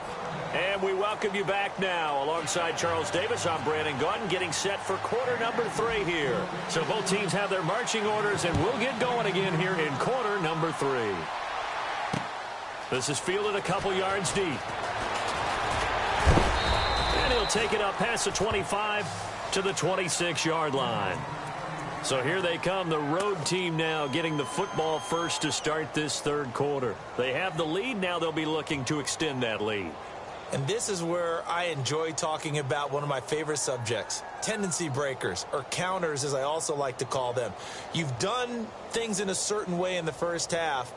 And we welcome you back now. Alongside Charles Davis, I'm Brandon Gaudin, getting set for quarter number 3 here. So both teams have their marching orders, and we'll get going again here in quarter number 3. This is fielded a couple yards deep. And he'll take it up past the 25 to the 26-yard line. So here they come, the road team now getting the football first to start this third quarter. They have the lead. Now they'll be looking to extend that lead. And this is where I enjoy talking about one of my favorite subjects, tendency breakers, or counters as I also like to call them. You've done things in a certain way in the first half,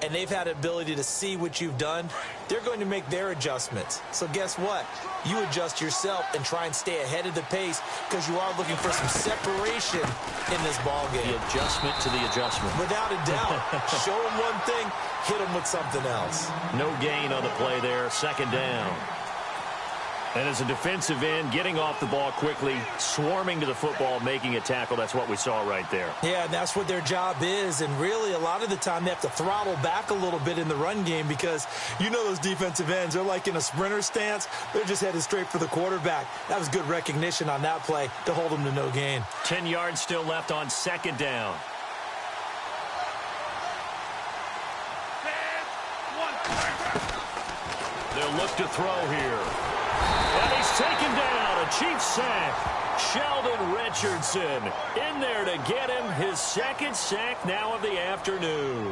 and they've had the ability to see what you've done. They're going to make their adjustments. So guess what? You adjust yourself and try and stay ahead of the pace, because you are looking for some separation in this ball game. The adjustment to the adjustment. Without a doubt. Show them one thing, hit them with something else. No gain on the play there, second down. And as a defensive end, getting off the ball quickly, swarming to the football, making a tackle, that's what we saw right there. Yeah, and that's what their job is. And really, a lot of the time, they have to throttle back a little bit in the run game, because you know those defensive ends, they're like in a sprinter stance. They're just headed straight for the quarterback. That was good recognition on that play to hold them to no gain. 10 yards still left on second down. They'll look to throw here. And he's taken down, a Chiefs sack. Sheldon Richardson in there to get him his second sack now of the afternoon.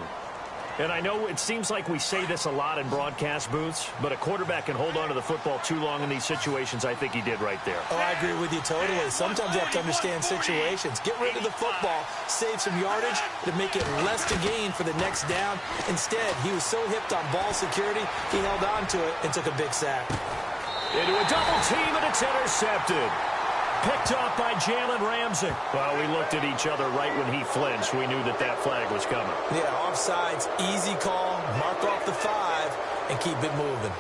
And I know it seems like we say this a lot in broadcast booths, but a quarterback can hold on to the football too long in these situations. I think he did right there. Oh, I agree with you totally. Sometimes you have to understand situations. Get rid of the football, save some yardage to make it less to gain for the next down. Instead, he was so hipped on ball security, he held on to it and took a big sack. Into a double team, and it's intercepted. Picked off by Jalen Ramsey. Well, we looked at each other right when he flinched. We knew that that flag was coming. Yeah, offsides, easy call, mark off the 5, and keep it moving.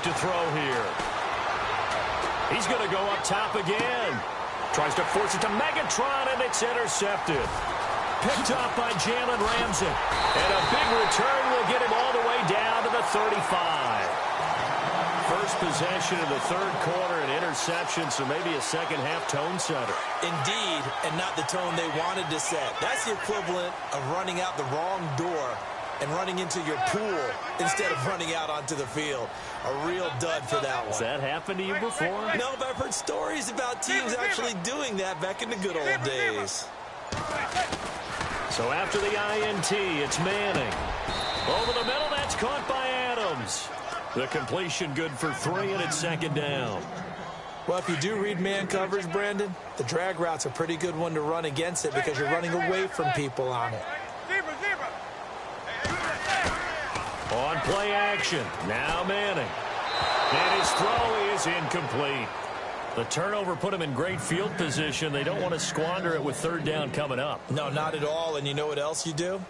To throw here. He's going to go up top again. Tries to force it to Megatron, and it's intercepted. Picked off by Jalen Ramsey. And a big return will get him all the way down 35. First possession of the third quarter, an interception, so maybe a second-half tone setter. Indeed, and not the tone they wanted to set. That's the equivalent of running out the wrong door and running into your pool instead of running out onto the field. A real dud for that one. Has that happened to you before? No, but I've heard stories about teams actually doing that back in the good old days. So after the INT, it's Manning. Over the middle, that's caught by Adams. The completion good for 3, and it's second down. Well, if you do read man coverage, Brandon, the drag route's a pretty good one to run against it because you're running away from people on it. On play action, now Manning. And his throw is incomplete. The turnover put him in great field position. They don't want to squander it with third down coming up. No, not at all. And you know what else you do?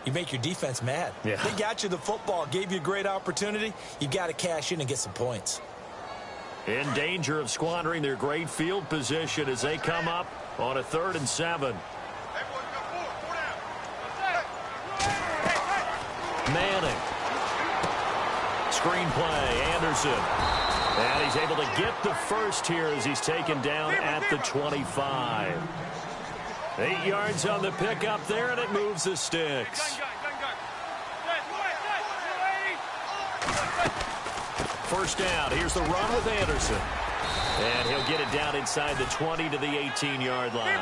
You make your defense mad. Yeah. They got you the football, gave you a great opportunity. You got to cash in and get some points. In danger of squandering their great field position as they come up on a 3rd and 7. Manning. Screenplay, Anderson. And he's able to get the first here as he's taken down at the 25. 8 yards on the pickup there, and it moves the sticks. First down. Here's the run with Anderson. And he'll get it down inside the 20 to the 18-yard line.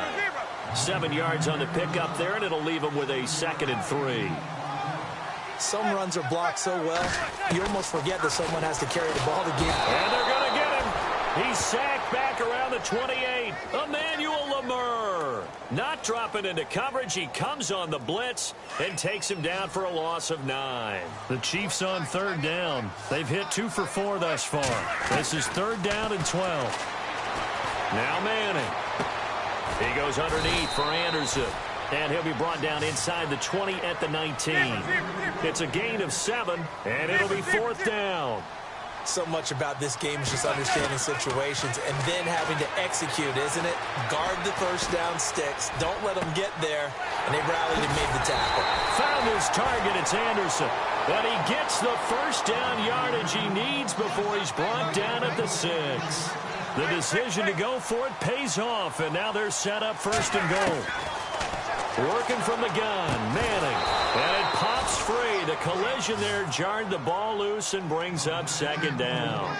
7 yards on the pickup there, and it'll leave him with a 2nd and 3. Some runs are blocked so well, you almost forget that someone has to carry the ball to get. And they're going to get him. He's sacked back around the 28. Emmanuel Lamur. Not dropping into coverage. He comes on the blitz and takes him down for a loss of 9. The Chiefs on 3rd down. They've hit 2 for 4 thus far. This is 3rd down and 12. Now Manning. He goes underneath for Anderson. And he'll be brought down inside the 20 at the 19. It's a gain of 7, and it'll be 4th down. So much about this game is just understanding situations and then having to execute, isn't it? Guard the first down sticks. Don't let them get there. And they rallied and made the tackle. Found his target. It's Anderson. And he gets the first down yardage he needs before he's brought down at the 6. The decision to go for it pays off, and now they're set up 1st and goal. Working from the gun, Manning. And it pops free. The collision there jarred the ball loose and brings up 2nd down.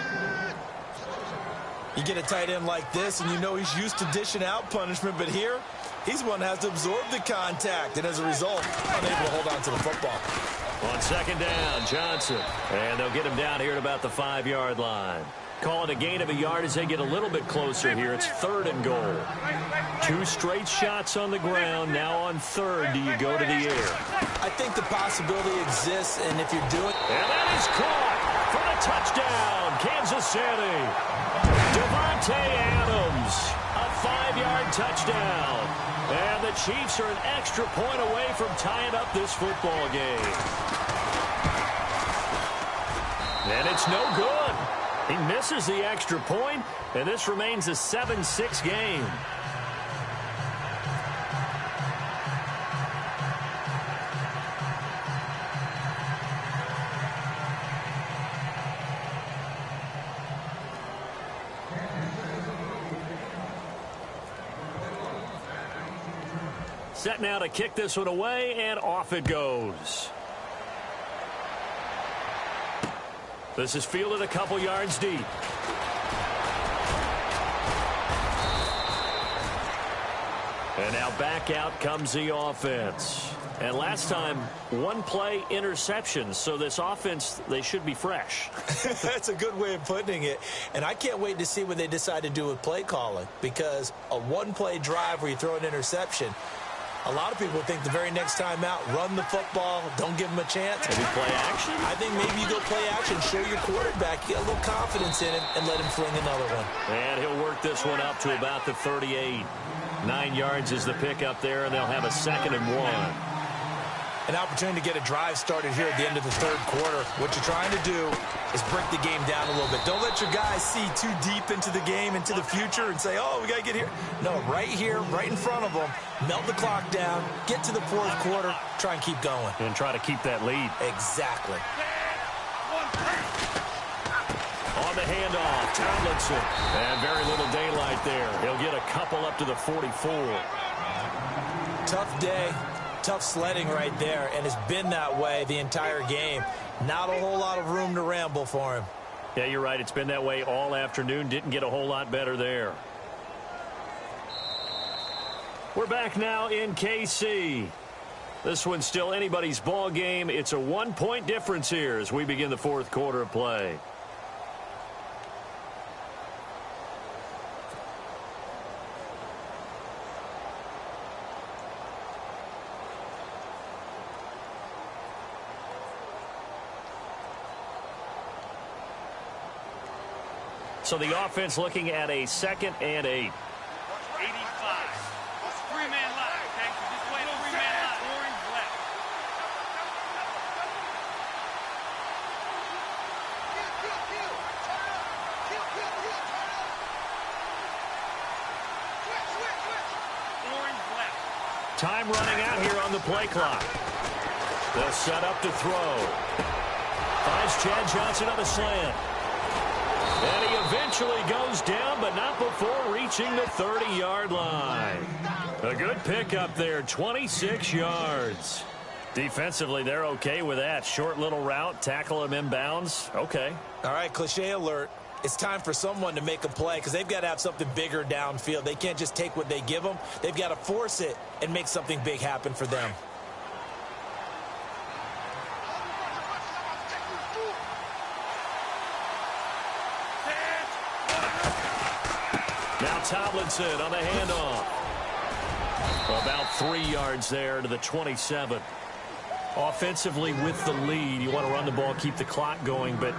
You get a tight end like this, and you know he's used to dishing out punishment, but here, he's one that has to absorb the contact, and as a result, unable to hold on to the football. On 2nd down, Johnson. And they'll get him down here at about the 5-yard line. Call it a gain of a yard as they get a little bit closer here. It's 3rd and goal. 2 straight shots on the ground. Now on 3rd, do you go to the air? I think the possibility exists, and if you're doing... And that is caught for the touchdown, Kansas City. Devontae Adams, a 5-yard touchdown. And the Chiefs are an extra point away from tying up this football game. And it's no good. He misses the extra point, and this remains a 7-6 game. Set now to kick this one away, and off it goes. This is fielded a couple yards deep. And now back out comes the offense. And last time, 1 play interception. So this offense, they should be fresh. That's a good way of putting it. And I can't wait to see what they decide to do with play calling. Because a 1-play drive where you throw an interception, a lot of people think the very next time out, run the football, don't give them a chance. Maybe play action? I think maybe you go play action, show your quarterback, get a little confidence in him, and let him fling another one. And he'll work this one up to about the 38. 9 yards is the pickup there, and they'll have a 2nd and 1. An opportunity to get a drive started here at the end of the 3rd quarter. What you're trying to do is break the game down a little bit. Don't let your guys see too deep into the game, into the future, and say, oh, we got to get here. No, right here, right in front of them, melt the clock down, get to the 4th quarter, try and keep going. And try to keep that lead. Exactly. On the handoff, Tomlinson. And very little daylight there. He'll get a couple up to the 44. Tough day, tough sledding right there, and it's been that way the entire game. Not a whole lot of room to ramble for him. Yeah, you're right. It's been that way all afternoon. Didn't get a whole lot better there. We're back now in KC. This one's still anybody's ball game. It's a 1-point difference here as we begin the fourth quarter of play. So the offense looking at a 2nd and 8. 85. Three-man line, okay? So this way, three-man line. Orange left. Orange left. Time running out here on the play clock. They'll set up to throw. Finds Chad Johnson on the slant. And he eventually goes down, but not before reaching the 30-yard line. A good pickup there, 26 yards. Defensively, they're okay with that. Short little route, tackle him inbounds. Okay. All right, cliche alert. It's time for someone to make a play because they've got to have something bigger downfield. They can't just take what they give them. They've got to force it and make something big happen for them. Now Tomlinson on the handoff. About 3 yards there to the 27. Offensively with the lead, you want to run the ball, keep the clock going, but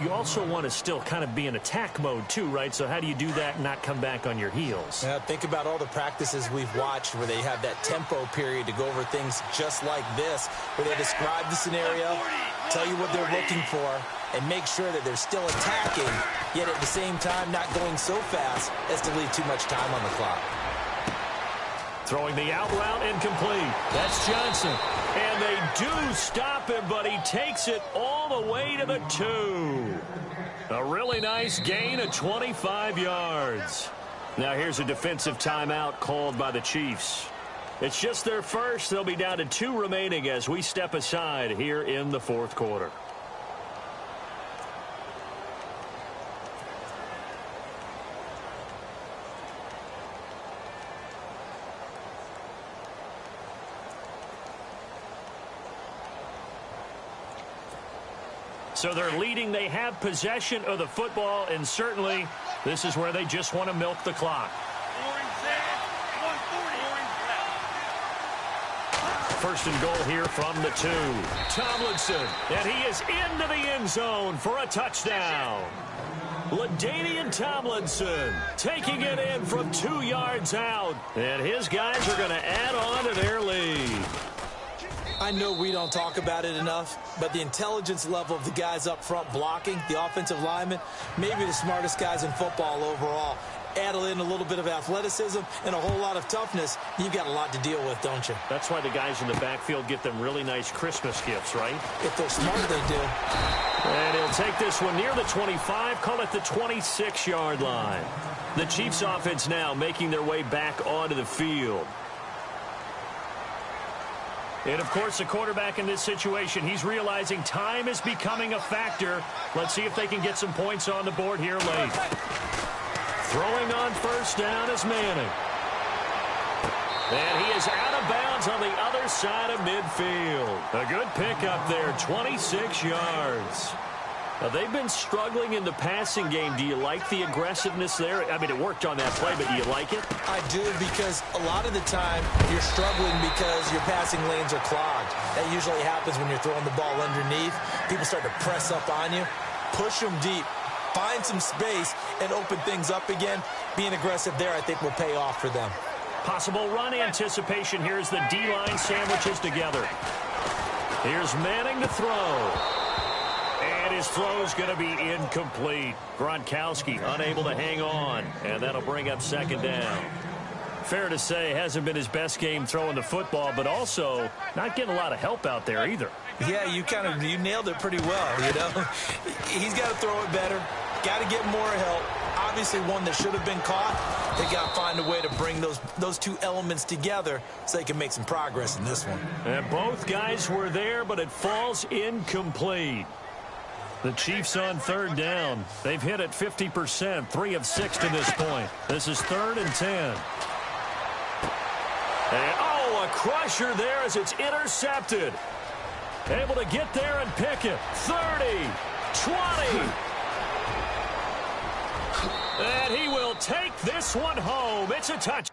you also want to still kind of be in attack mode too, right? So how do you do that and not come back on your heels? Yeah, think about all the practices we've watched where they have that tempo period to go over things just like this, where they describe the scenario, tell you what they're looking for, and make sure that they're still attacking, yet at the same time not going so fast as to leave too much time on the clock. Throwing the out route incomplete. That's Johnson. And they do stop him, but he takes it all the way to the 2. A really nice gain of 25 yards. Now here's a defensive timeout called by the Chiefs. It's just their first. They'll be down to 2 remaining as we step aside here in the fourth quarter. So they're leading. They have possession of the football, and certainly this is where they just want to milk the clock. First and goal here from the 2. Tomlinson, and he is into the end zone for a touchdown. LaDainian Tomlinson taking it in from 2 yards out, and his guys are going to add on to their lead. I know we don't talk about it enough, but the intelligence level of the guys up front blocking, the offensive linemen, maybe the smartest guys in football overall. Add in a little bit of athleticism and a whole lot of toughness, you've got a lot to deal with, don't you? That's why the guys in the backfield get them really nice Christmas gifts, right? If they're smart, they do. And he'll take this one near the 25, call it the 26-yard line. The Chiefs offense now making their way back onto the field. And, of course, the quarterback in this situation, he's realizing time is becoming a factor. Let's see if they can get some points on the board here late. Throwing on first down is Manning. And he is out of bounds on the other side of midfield. A good pickup there, 26 yards. Now, they've been struggling in the passing game. Do you like the aggressiveness there? I mean, it worked on that play, but do you like it? I do, because a lot of the time you're struggling because your passing lanes are clogged. That usually happens when you're throwing the ball underneath. People start to press up on you. Push them deep. Find some space and open things up again. Being aggressive there, I think, will pay off for them. Possible run anticipation here as the D-line sandwiches together. Here's Manning to throw. And his throw's going to be incomplete. Gronkowski unable to hang on, and that'll bring up second down. Fair to say, hasn't been his best game throwing the football, but also not getting a lot of help out there either. Yeah, you nailed it pretty well, you know. He's got to throw it better, got to get more help. Obviously one that should have been caught. They got to find a way to bring those two elements together so they can make some progress in this one. And both guys were there, but it falls incomplete. The Chiefs on third down. They've hit it 50%, 3 of 6 to this point. This is 3rd and 10. And, a crusher there as it's intercepted. Able to get there and pick it. 30, 20. And he will take this one home. It's a touch.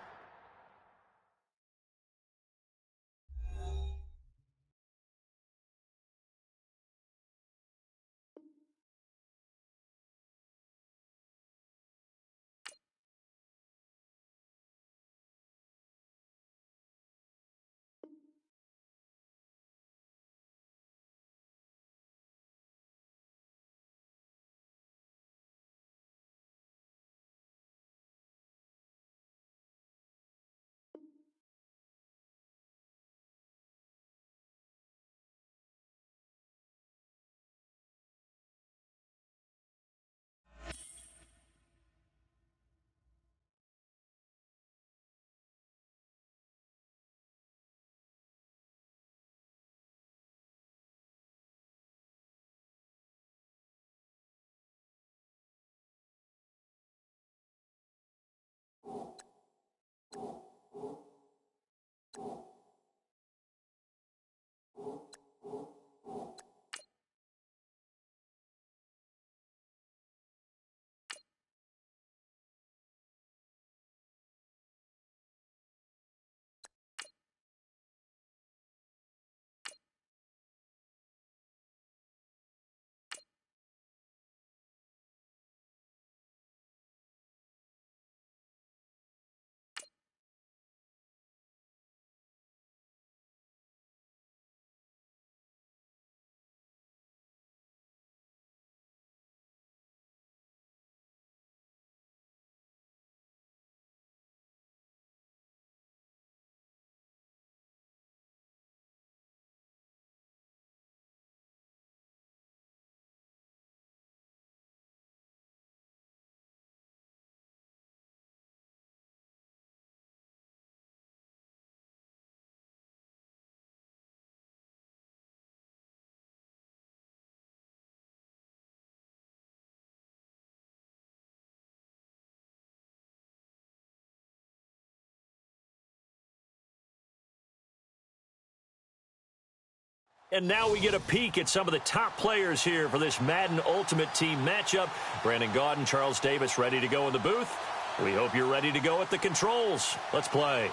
And now we get a peek at some of the top players here for this Madden Ultimate Team matchup. Brandon Gaudin, Charles Davis ready to go in the booth. We hope you're ready to go at the controls. Let's play.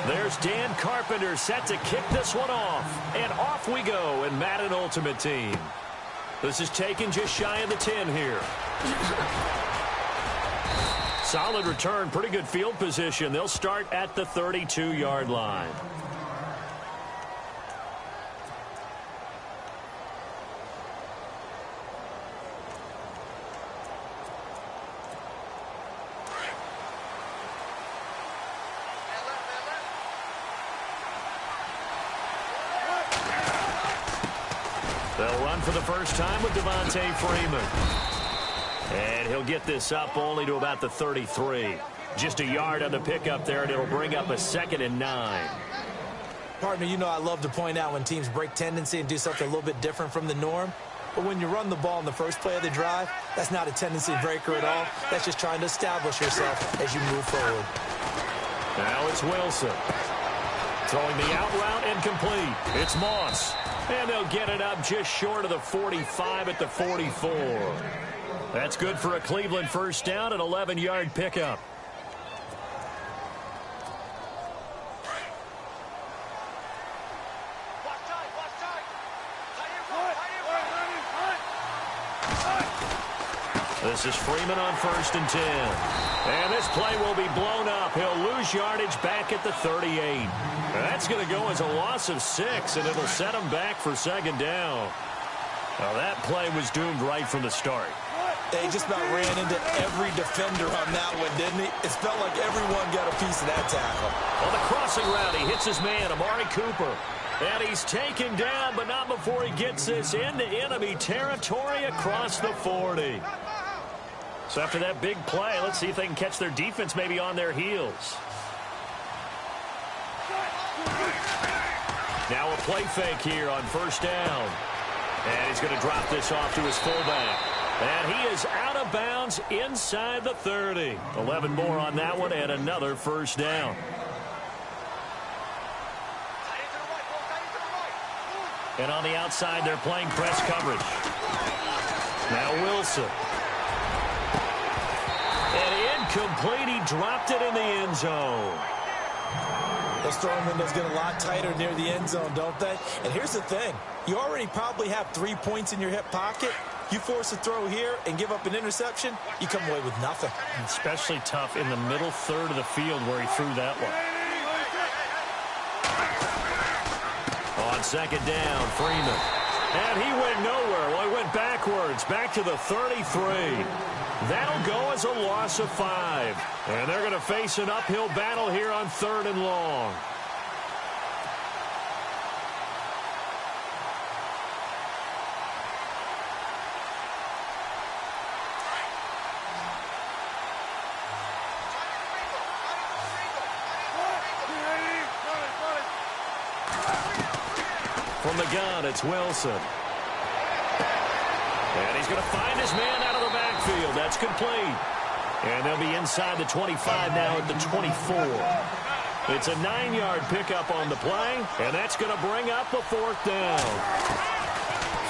There's Dan Carpenter set to kick this one off. And off we go in Madden Ultimate Team. This is taken just shy of the 10 here. Solid return, pretty good field position. They'll start at the 32-yard line. They'll run for the first time with Devontae Freeman. And he'll get this up only to about the 33. Just a yard on the pickup there, and it'll bring up a 2nd and 9. Partner, you know I love to point out when teams break tendency and do something a little bit different from the norm. But when you run the ball in the first play of the drive, that's not a tendency breaker at all. That's just trying to establish yourself as you move forward. Now it's Wilson. Throwing the out route incomplete. It's Moss. And they'll get it up just short of the 45 at the 44. That's good for a Cleveland first down, an 11-yard pickup. This is Freeman on 1st and 10. And this play will be blown up. He'll lose yardage back at the 38. That's going to go as a loss of 6, and it'll set him back for 2nd down. Now, that play was doomed right from the start. They just about ran into every defender on that one, didn't he? It felt like everyone got a piece of that tackle. On the crossing route, he hits his man, Amari Cooper. And he's taken down, but not before he gets this into enemy territory across the 40. So after that big play, let's see if they can catch their defense maybe on their heels. Now a play fake here on 1st down. And he's going to drop this off to his fullback. And he is out of bounds inside the 30. 11 more on that one and another 1st down. And on the outside, they're playing press coverage. Now Wilson. And incomplete. He dropped it in the end zone. Those throwing windows get a lot tighter near the end zone, don't they? And here's the thing. You already probably have 3 points in your hip pocket. You force a throw here and give up an interception, you come away with nothing. Especially tough in the middle third of the field where he threw that one. On 2nd down, Freeman. And he went nowhere. Well, he went backwards, back to the 33. That'll go as a loss of 5. And they're going to face an uphill battle here on 3rd and long. From the gun, it's Wilson. And he's going to find his man out of the backfield. That's complete. And they'll be inside the 25 now at the 24. It's a 9-yard pickup on the play, and that's going to bring up a 4th down.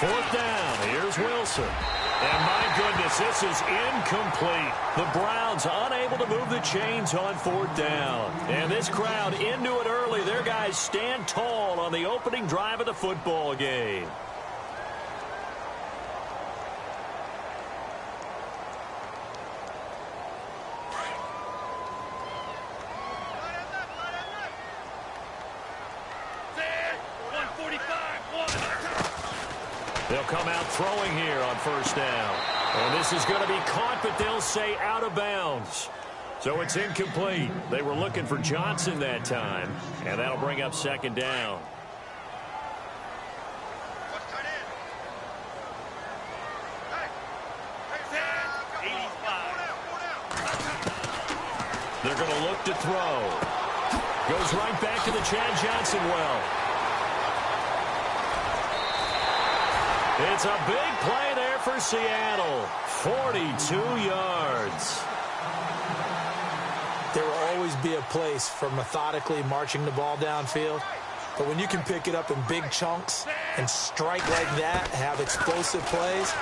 4th down. Here's Wilson. And my goodness, this is incomplete. The Browns unable to move the chains on 4th down. And this crowd into it early. Their guys stand tall on the opening drive of the football game. They'll come out throwing here on 1st down. And this is going to be caught, but they'll say out of bounds. So it's incomplete. They were looking for Johnson that time. And that'll bring up 2nd down. They're going to look to throw. Goes right back to the Chad Johnson well. It's a big play there for Seattle. 42 yards. There will always be a place for methodically marching the ball downfield. But when you can pick it up in big chunks and strike like that, have explosive plays,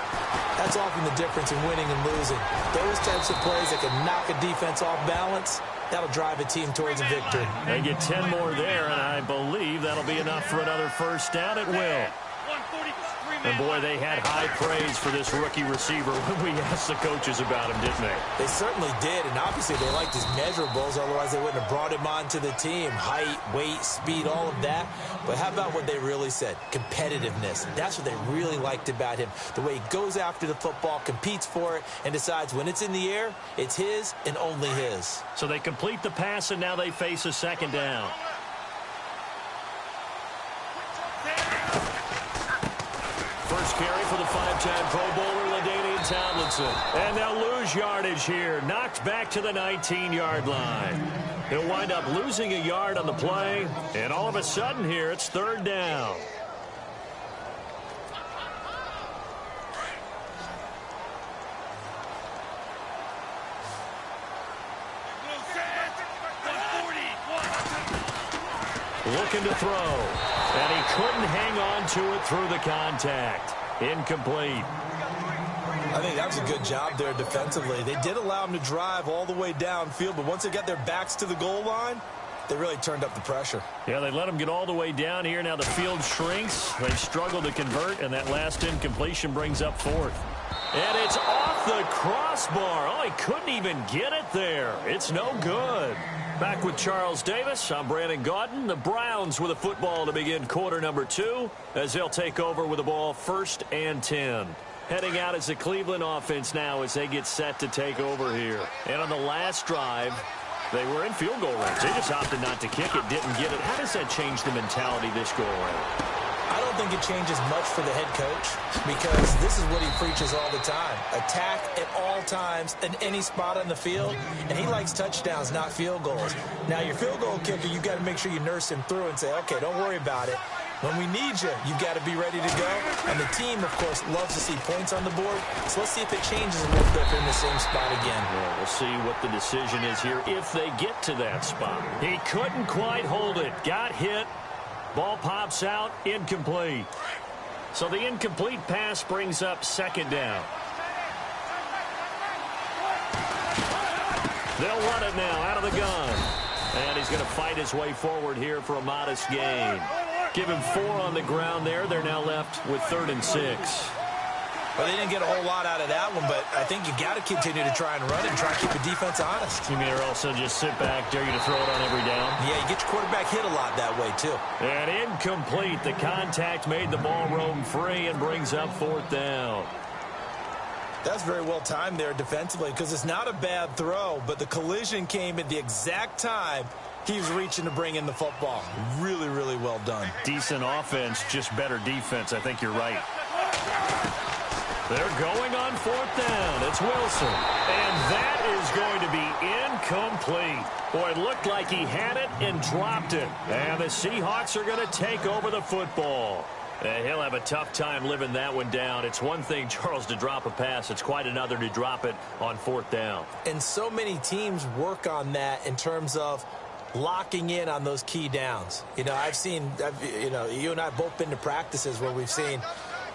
that's often the difference in winning and losing. Those types of plays that can knock a defense off balance, that'll drive a team towards a victory. They get 10 more there, and I believe that'll be enough for another 1st down. It will. And, boy, they had high praise for this rookie receiver when we asked the coaches about him, didn't they? They certainly did, and obviously they liked his measurables. Otherwise, they wouldn't have brought him onto the team. Height, weight, speed, all of that. But how about what they really said? Competitiveness. That's what they really liked about him. The way he goes after the football, competes for it, and decides when it's in the air, it's his and only his. So they complete the pass, and now they face a 2nd down. First carry for the 5-time Pro Bowler, LaDainian Tomlinson. And they'll lose yardage here. Knocked back to the 19-yard line. He'll wind up losing a yard on the play. And all of a sudden here, it's 3rd down. Looking to throw. And he couldn't hang on to it through the contact. Incomplete. I think that was a good job there defensively. They did allow him to drive all the way downfield, but once they got their backs to the goal line, they really turned up the pressure. Yeah, they let him get all the way down here. Now the field shrinks. They struggle to convert, and that last incompletion brings up 4th. And it's off the crossbar. Oh, he couldn't even get it there. It's no good. Back with Charles Davis, I'm Brandon Gaudin. The Browns with a football to begin quarter number 2 as they'll take over with the ball 1st and 10. Heading out as the Cleveland offense now as they get set to take over here. And on the last drive, they were in field goal range. They just opted not to kick it, didn't get it. How does that change the mentality this go around? I don't think it changes much for the head coach because this is what he preaches all the time. Attack at all times in any spot on the field, and he likes touchdowns, not field goals. Now, your field goal kicker, you've got to make sure you nurse him through and say, okay, don't worry about it. When we need you, you've got to be ready to go. And the team, of course, loves to see points on the board. So let's see if it changes a little bit in the same spot again. Well, we'll see what the decision is here if they get to that spot. He couldn't quite hold it. Got hit. Ball pops out. Incomplete. So the incomplete pass brings up 2nd down. They'll run it now out of the gun. And he's going to fight his way forward here for a modest gain. Give him 4 on the ground there. They're now left with 3rd and 6. Well, they didn't get a whole lot out of that one, but I think you got to continue to try and run it and try to keep the defense honest. You mean or also just sit back, dare you to throw it on every down? Yeah, you get your quarterback hit a lot that way, too. And incomplete. The contact made the ball roam free and brings up 4th down. That's very well timed there defensively because it's not a bad throw, but the collision came at the exact time he was reaching to bring in the football. Really, really well done. Decent offense, just better defense. I think you're right. They're going on 4th down. It's Wilson. And that is going to be incomplete. Boy, it looked like he had it and dropped it. And the Seahawks are going to take over the football. And he'll have a tough time living that one down. It's one thing, Charles, to drop a pass. It's quite another to drop it on 4th down. And so many teams work on that in terms of locking in on those key downs. You know, you and I have both been to practices where we've seen,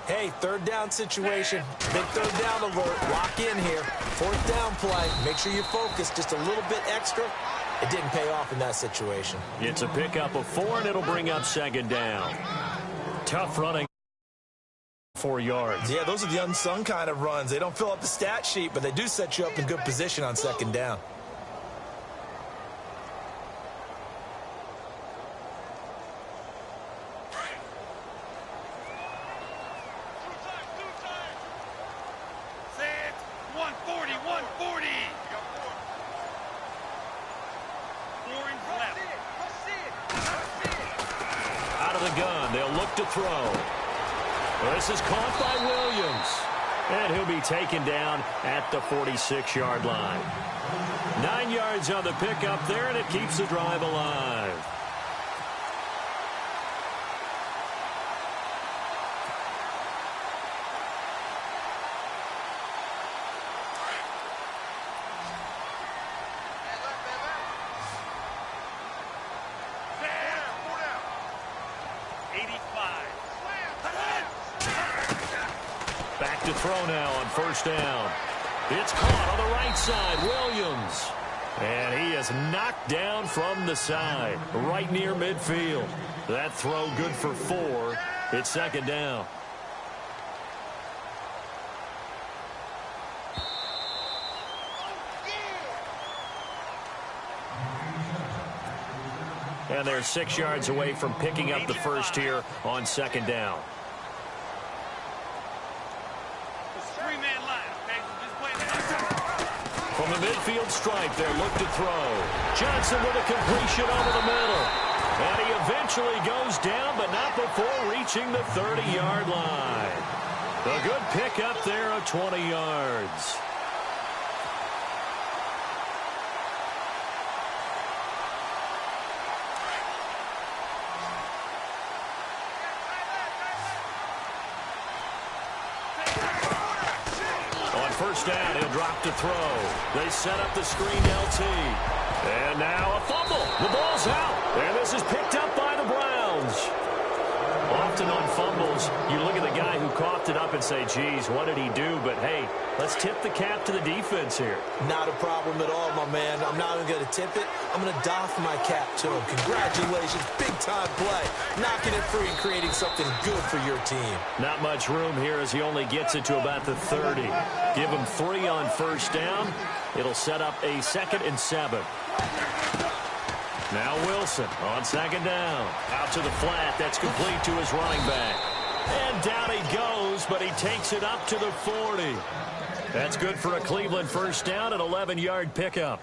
hey, 3rd down situation, big 3rd down alert, lock in here, 4th down play, make sure you focus just a little bit extra. It didn't pay off in that situation. It's a pickup of 4, and it'll bring up 2nd down. Tough running. 4 yards. Yeah, those are the unsung kind of runs. They don't fill up the stat sheet, but they do set you up in good position on 2nd down. Set. 140, 140. 4 inches left. Out of the gun. They'll look to throw. This is caught by Williams. And he'll be taken down at the 46-yard line. 9 yards on the pickup there, and it keeps the drive alive. Back to throw now on 1st down. It's caught on the right side. Williams. And he is knocked down from the side, right near midfield. That throw good for 4. It's 2nd down. And they're 6 yards away from picking up the first here on 2nd down. From the midfield stripe, they'll look to throw. Johnson with a completion over the middle. And he eventually goes down, but not before reaching the 30-yard line. A good pickup there of 20 yards. First down, he'll drop to throw. They set up the screen LT. And now a fumble. The ball's out. And this is picked up by the Browns. Off often on fumbles, you look at the guy who coughed it up and say, geez, what did he do? But, hey, let's tip the cap to the defense here. Not a problem at all, my man. I'm not even going to tip it. I'm going to doff my cap to him. Congratulations. Big-time play. Knocking it free and creating something good for your team. Not much room here as he only gets it to about the 30. Give him 3 on first down. It'll set up a 2nd and 7. Now Wilson on 2nd down. Out to the flat. That's complete to his running back. And down he goes, but he takes it up to the 40. That's good for a Cleveland first down, an 11-yard pickup.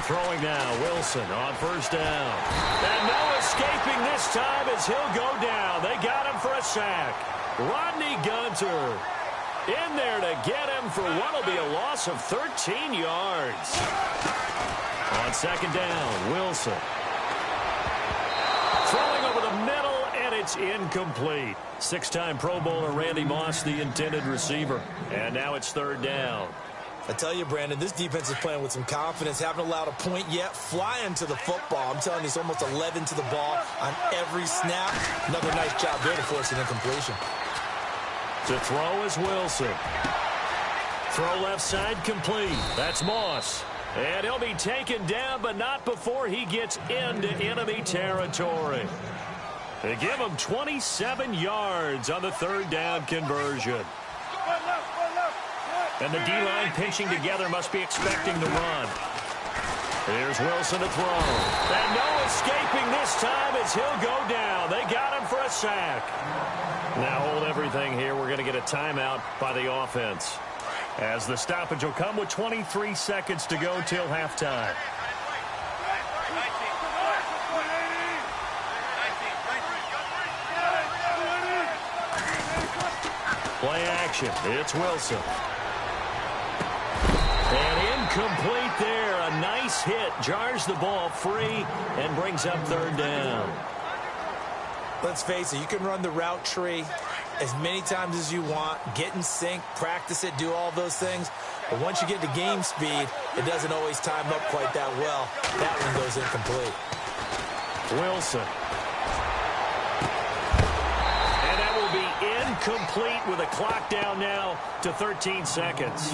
Throwing now, Wilson on first down. And no escaping this time as he'll go down. They got him for a sack. Rodney Gunter in there to get him for what will be a loss of 13 yards. On 2nd down, Wilson. Throwing over the middle, and it's incomplete. 6-time Pro Bowler Randy Moss, the intended receiver. And now it's 3rd down. I tell you, Brandon, this defense is playing with some confidence. Haven't allowed a point yet. Flying to the football. I'm telling you, it's almost 11 to the ball on every snap. Another nice job there to force an incompletion. To throw is Wilson. Throw left side complete. That's Moss. And he'll be taken down, but not before he gets into enemy territory. They give him 27 yards on the 3rd down conversion. And the D-line pinching together must be expecting the run. Here's Wilson to throw. And no escaping this time as he'll go down. They got him for a sack. Now hold everything here. We're going to get a timeout by the offense, as the stoppage will come with 23 seconds to go till halftime. Play action. It's Wilson. And incomplete there. A nice hit. Jars the ball free and brings up 3rd down. Let's face it, you can run the route tree as many times as you want, get in sync, practice it, do all those things. But once you get to game speed, it doesn't always time up quite that well. That one goes incomplete. Wilson. And that will be incomplete with a clock down now to 13 seconds.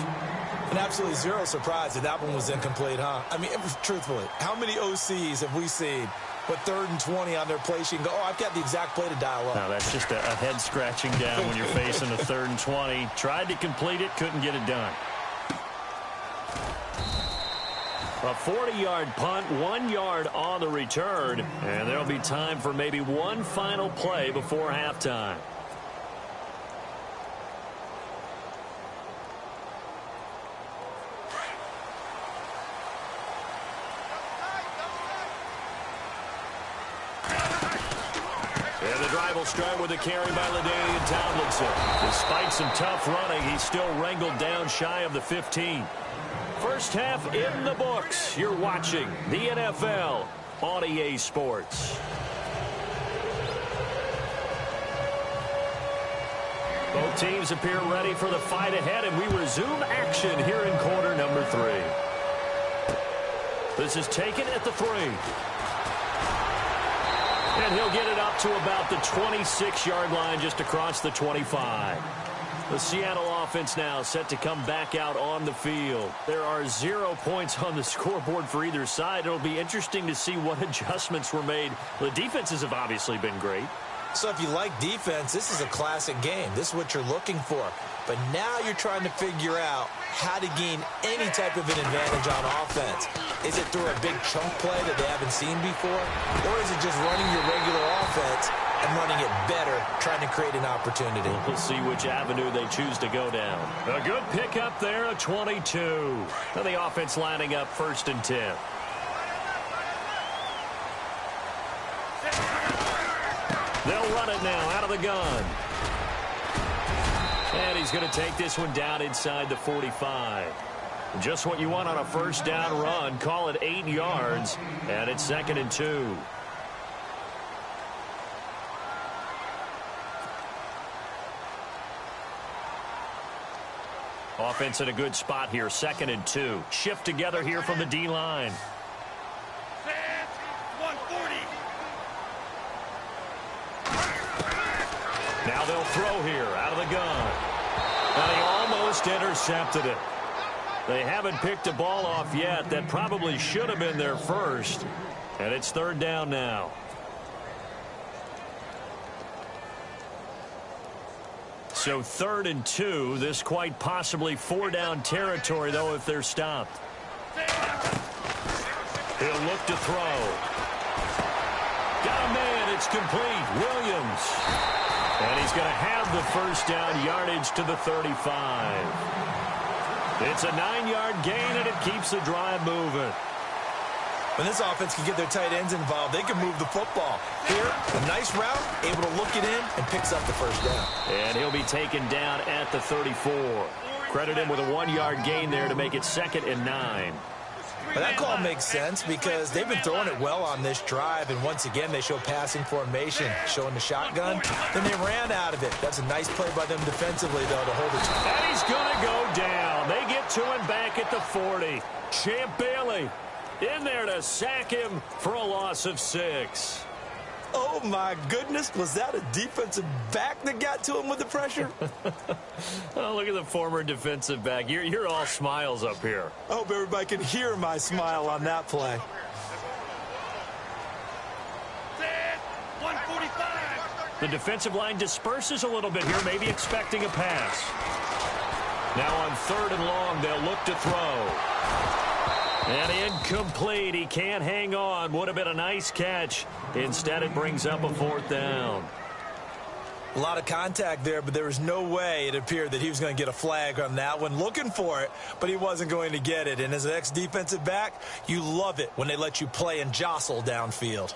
And absolutely zero surprise that that one was incomplete, huh? I mean, truthfully, how many OCs have we seen with 3rd and 20 on their play sheet and go, oh, I've got the exact play to dial up? No, that's just a head scratching down when you're facing a 3rd and 20. Tried to complete it, couldn't get it done. A 40-yard punt, 1 yard on the return, and there'll be time for maybe one final play before halftime. And the drive will start with a carry by LaDainian Tomlinson. Despite some tough running, he's still wrangled down shy of the 15. First half in the books. You're watching the NFL on EA Sports. Both teams appear ready for the fight ahead, and we resume action here in quarter number 3. This is taken at the 3. And he'll get it up to about the 26-yard line, just across the 25. The Seattle offense now set to come back out on the field. There are 0 points on the scoreboard for either side. It'll be interesting to see what adjustments were made. The defenses have obviously been great. So if you like defense, this is a classic game. This is what you're looking for. But now you're trying to figure out how to gain any type of an advantage on offense. Is it through a big chunk play that they haven't seen before? Or is it just running your regular offense and running it better, trying to create an opportunity? We'll see which avenue they choose to go down. A good pickup there, a 22. And the offense lining up 1st and 10. They'll run it now out of the gun. And he's going to take this one down inside the 45. Just what you want on a first down run. Call it 8 yards. And it's 2nd and 2. Offense in a good spot here, 2nd and 2. Shift together here from the D-line. Set. 140. Now they'll throw here out of the gun. And he almost intercepted it. They haven't picked a ball off yet. That probably should have been their first. And it's 3rd down now. So 3rd and 2. This quite possibly 4-down territory, though, if they're stopped. He'll look to throw. Got a man. It's complete. Williams. And he's going to have the first down, yardage to the 35. It's a 9-yard gain, and it keeps the drive moving. When this offense can get their tight ends involved, they can move the football. Here, a nice route, able to look it in, and picks up the first down. And he'll be taken down at the 34. Credit him with a 1-yard gain there to make it 2nd and 9. But that call makes sense because they've been throwing it well on this drive, and once again they show passing formation, showing the shotgun. Then they ran out of it. That's a nice play by them defensively, though, to hold it. And he's going to go down. They get to him back at the 40. Champ Bailey in there to sack him for a loss of 6. Oh, my goodness. Was that a defensive back that got to him with the pressure? Oh, look at the former defensive back. You're all smiles up here. I hope everybody can hear my smile on that play. Set. 145. The defensive line disperses a little bit here, maybe expecting a pass. Now on 3rd and long, they'll look to throw. And incomplete. He can't hang on. Would have been a nice catch. Instead, it brings up a 4th down. A lot of contact there, but there was no way it appeared that he was going to get a flag on that one. Looking for it, but he wasn't going to get it. And as an ex-defensive back, you love it when they let you play and jostle downfield.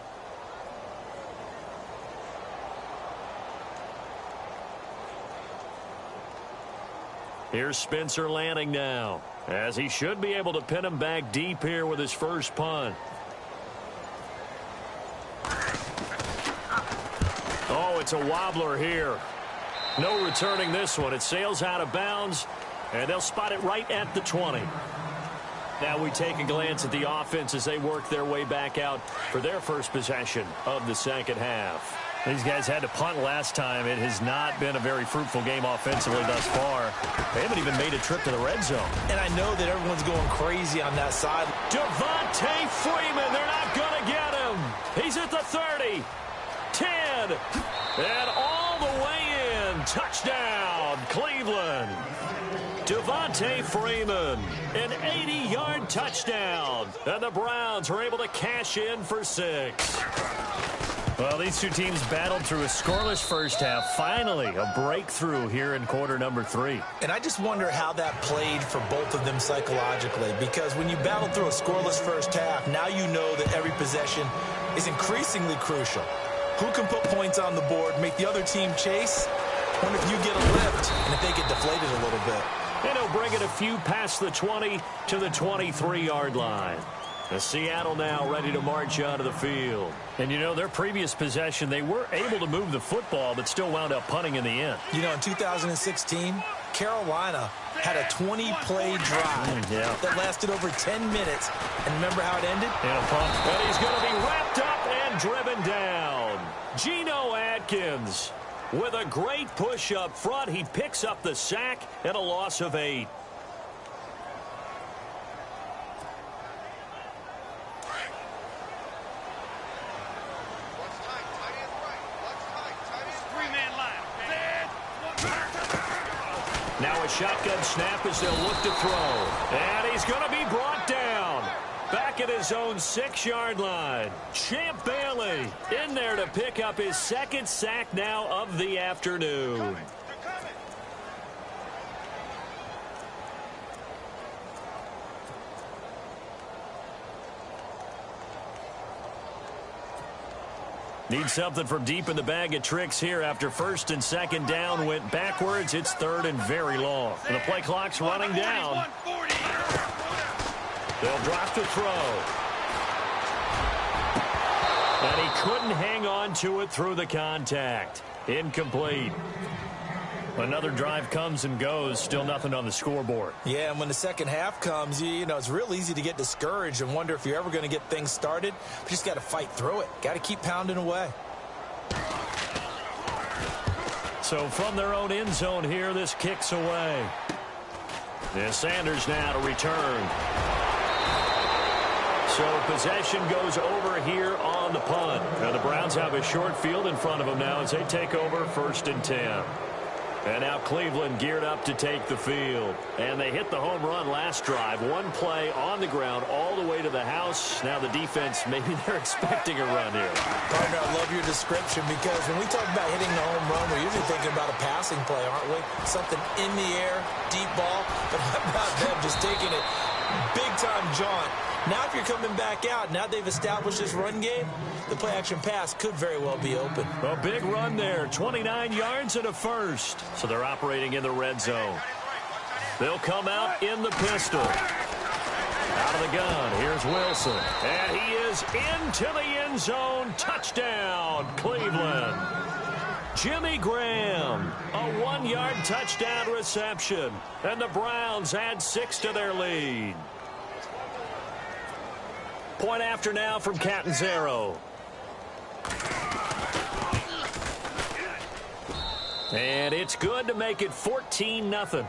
Here's Spencer Lanning now, as he should be able to pin him back deep here with his first punt. Oh, it's a wobbler here. No returning this one. It sails out of bounds, and they'll spot it right at the 20. Now we take a glance at the offense as they work their way back out for their first possession of the 2nd half. These guys had to punt last time. It has not been a very fruitful game offensively thus far. They haven't even made a trip to the red zone. And I know that everyone's going crazy on that side. Devontae Freeman, they're not going to get him. He's at the 30, 10, and all the way in. Touchdown, Cleveland. Devontae Freeman, an 80-yard touchdown. And the Browns are able to cash in for 6. Well, these two teams battled through a scoreless first half. Finally, a breakthrough here in quarter number 3. And I just wonder how that played for both of them psychologically, because when you battle through a scoreless first half, now you know that every possession is increasingly crucial. Who can put points on the board, make the other team chase? Wonder if you get a lift and if they get deflated a little bit. And he'll bring it a few past the 20 to the 23-yard line. Seattle now ready to march out of the field. And, you know, their previous possession, they were able to move the football, but still wound up punting in the end. You know, in 2016, Carolina had a 20-play drive that lasted over 10 minutes. And remember how it ended? And a punt. And he's going to be wrapped up and driven down. Geno Atkins with a great push up front. He picks up the sack and a loss of 8. Now a shotgun snap as they'll look to throw. And he's going to be brought down. Back at his own 6-yard line. Champ Bailey in there to pick up his 2nd sack now of the afternoon. Need something from deep in the bag of tricks here after 1st and 2nd down went backwards. It's 3rd and very long. And the play clock's running down. They'll drop to throw. And he couldn't hang on to it through the contact. Incomplete. Another drive comes and goes, still nothing on the scoreboard. Yeah, and when the second half comes, you know, it's real easy to get discouraged and wonder if you're ever going to get things started. But you just got to fight through it. Got to keep pounding away. So from their own end zone here, this kicks away. And Sanders now to return. So possession goes over here on the punt. Now the Browns have a short field in front of them now as they take over 1st and 10. And now Cleveland geared up to take the field. And they hit the home run last drive. One play on the ground all the way to the house. Now the defense, maybe they're expecting a run here. Partner, I love your description because when we talk about hitting the home run, we're usually thinking about a passing play, aren't we? Something in the air, deep ball. But how about them just taking it big-time jaunt? Now if you're coming back out, now they've established this run game, the play-action pass could very well be open. A big run there, 29 yards and a first. So they're operating in the red zone. They'll come out in the pistol. Out of the gun, here's Wilson. And he is into the end zone. Touchdown, Cleveland. Jimmy Graham, a 1-yard touchdown reception. And the Browns add 6 to their lead. Point after now from Catanzaro. And it's good to make it 14-0.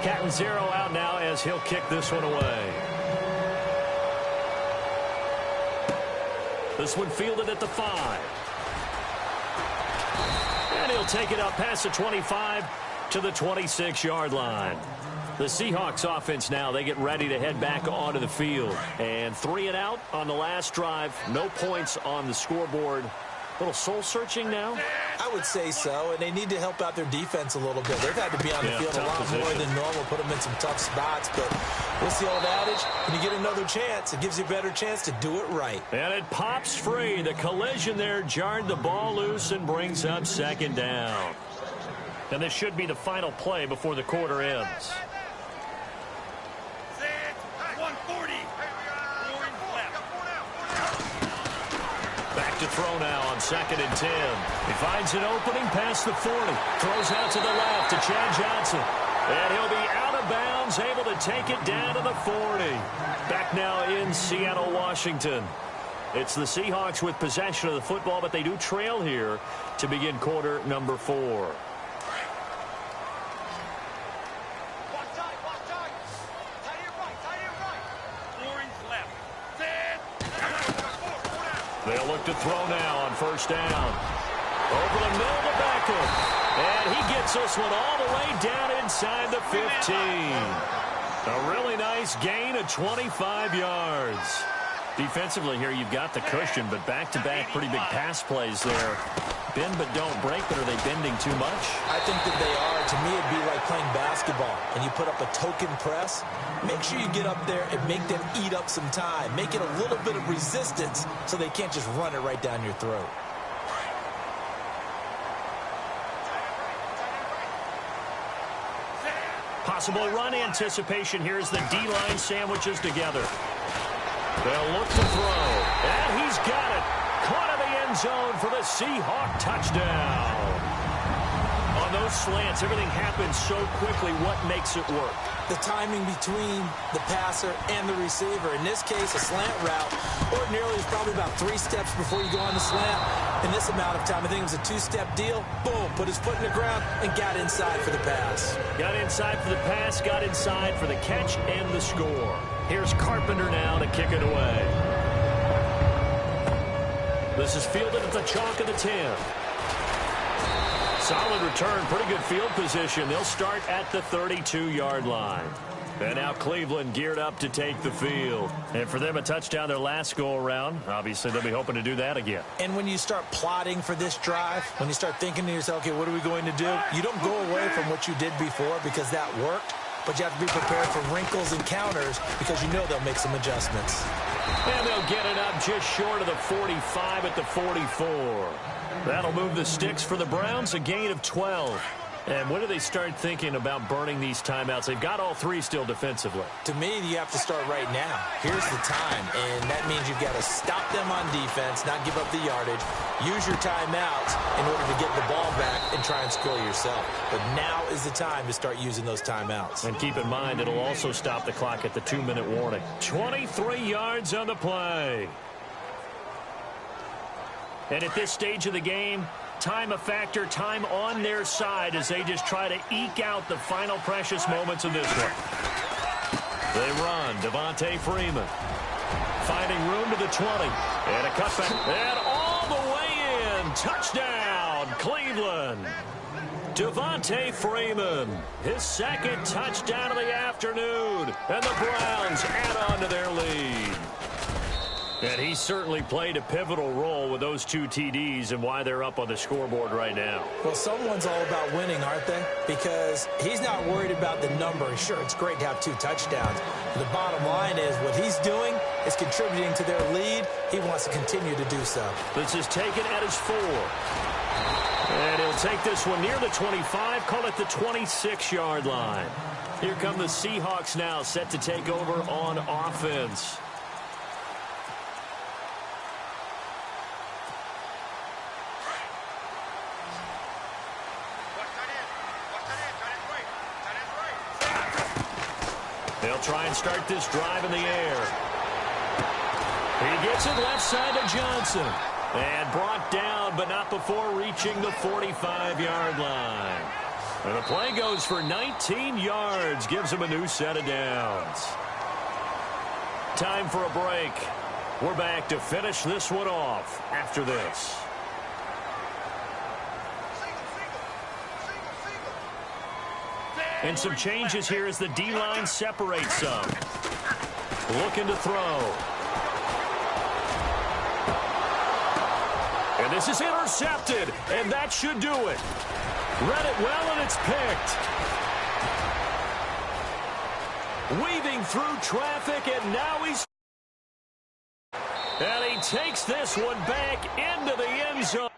Catanzaro out now as he'll kick this one away. This one fielded at the 5. And he'll take it up past the 25 to the 26-yard line. The Seahawks offense now, they get ready to head back onto the field. And 3 and out on the last drive. No points on the scoreboard. A little soul-searching now? I would say so, and they need to help out their defense a little bit. They've had to be on the field a lot more than normal, put them in some tough spots. But what's the old adage? When you get another chance, it gives you a better chance to do it right. And it pops free. The collision there jarred the ball loose and brings up 2nd down. And this should be the final play before the quarter ends. 140. Back to throw now on 2nd and 10. He finds an opening past the 40. Throws out to the left to Chad Johnson. And he'll be out of bounds, able to take it down to the 40. Back now in Seattle, Washington. It's the Seahawks with possession of the football, but they do trail here to begin quarter number 4. They'll look to throw now on 1st down. Over the middle to Beckham. And he gets this one all the way down inside the 15. A really nice gain of 25 yards. Defensively here, you've got the cushion, but back-to-back pretty big pass plays there. Bend but don't break, but are they bending too much? I think that they are. To me, it'd be like playing basketball, and you put up a token press. Make sure you get up there and make them eat up some time. Make it a little bit of resistance so they can't just run it right down your throat. Possible run anticipation here as the D-line sandwiches together. They'll look to throw. And he's got it. Caught in the end zone for the Seahawk touchdown. On those slants, everything happens so quickly. What makes it work? The timing between the passer and the receiver. In this case, a slant route ordinarily is probably about 3 steps before you go on the slant. In this amount of time, I think it was a 2-step deal. Boom, put his foot in the ground and got inside for the pass. Got inside for the pass, got inside for the catch and the score. Here's Carpenter now to kick it away. This is fielded at the chalk of the 10. Solid return, pretty good field position. They'll start at the 32-yard line. And now Cleveland geared up to take the field. And for them, a touchdown their last go-around. Obviously, they'll be hoping to do that again. And when you start plotting for this drive, when you start thinking to yourself, okay, what are we going to do? You don't go away from what you did before because that worked. But you have to be prepared for wrinkles and counters because you know they'll make some adjustments. And they'll get it up just short of the 45 at the 44. That'll move the sticks for the Browns, a gain of 12. And when do they start thinking about burning these timeouts? They've got all three still defensively. To me, you have to start right now. Here's the time, and that means you've got to stop them on defense, not give up the yardage, use your timeouts in order to get the ball back and try and score yourself. But now is the time to start using those timeouts. And keep in mind, it'll also stop the clock at the 2-minute warning. 23 yards on the play. And at this stage of the game, time a factor, time on their side as they just try to eke out the final precious moments of this one. They run. Devontae Freeman finding room to the 20. And a cutback. And all the way in. Touchdown, Cleveland. Devontae Freeman, his second touchdown of the afternoon. And the Browns add on to their lead. And he certainly played a pivotal role with those two TDs and why they're up on the scoreboard right now. Well, someone's all about winning, aren't they? Because he's not worried about the number. Sure, it's great to have 2 touchdowns. But the bottom line is what he's doing is contributing to their lead. He wants to continue to do so. This is taken at his 4. And he'll take this one near the 25, call it the 26-yard line. Here come the Seahawks now, set to take over on offense. They'll try and start this drive in the air. He gets it left side to Johnson. And brought down, but not before reaching the 45-yard line. And the play goes for 19 yards, gives him a new set of downs. Time for a break. We're back to finish this one off after this. And some changes here as the D-line separates some. Looking to throw. And this is intercepted, and that should do it. Read it well, and it's picked. Weaving through traffic, and now he's... And he takes this one back into the end zone.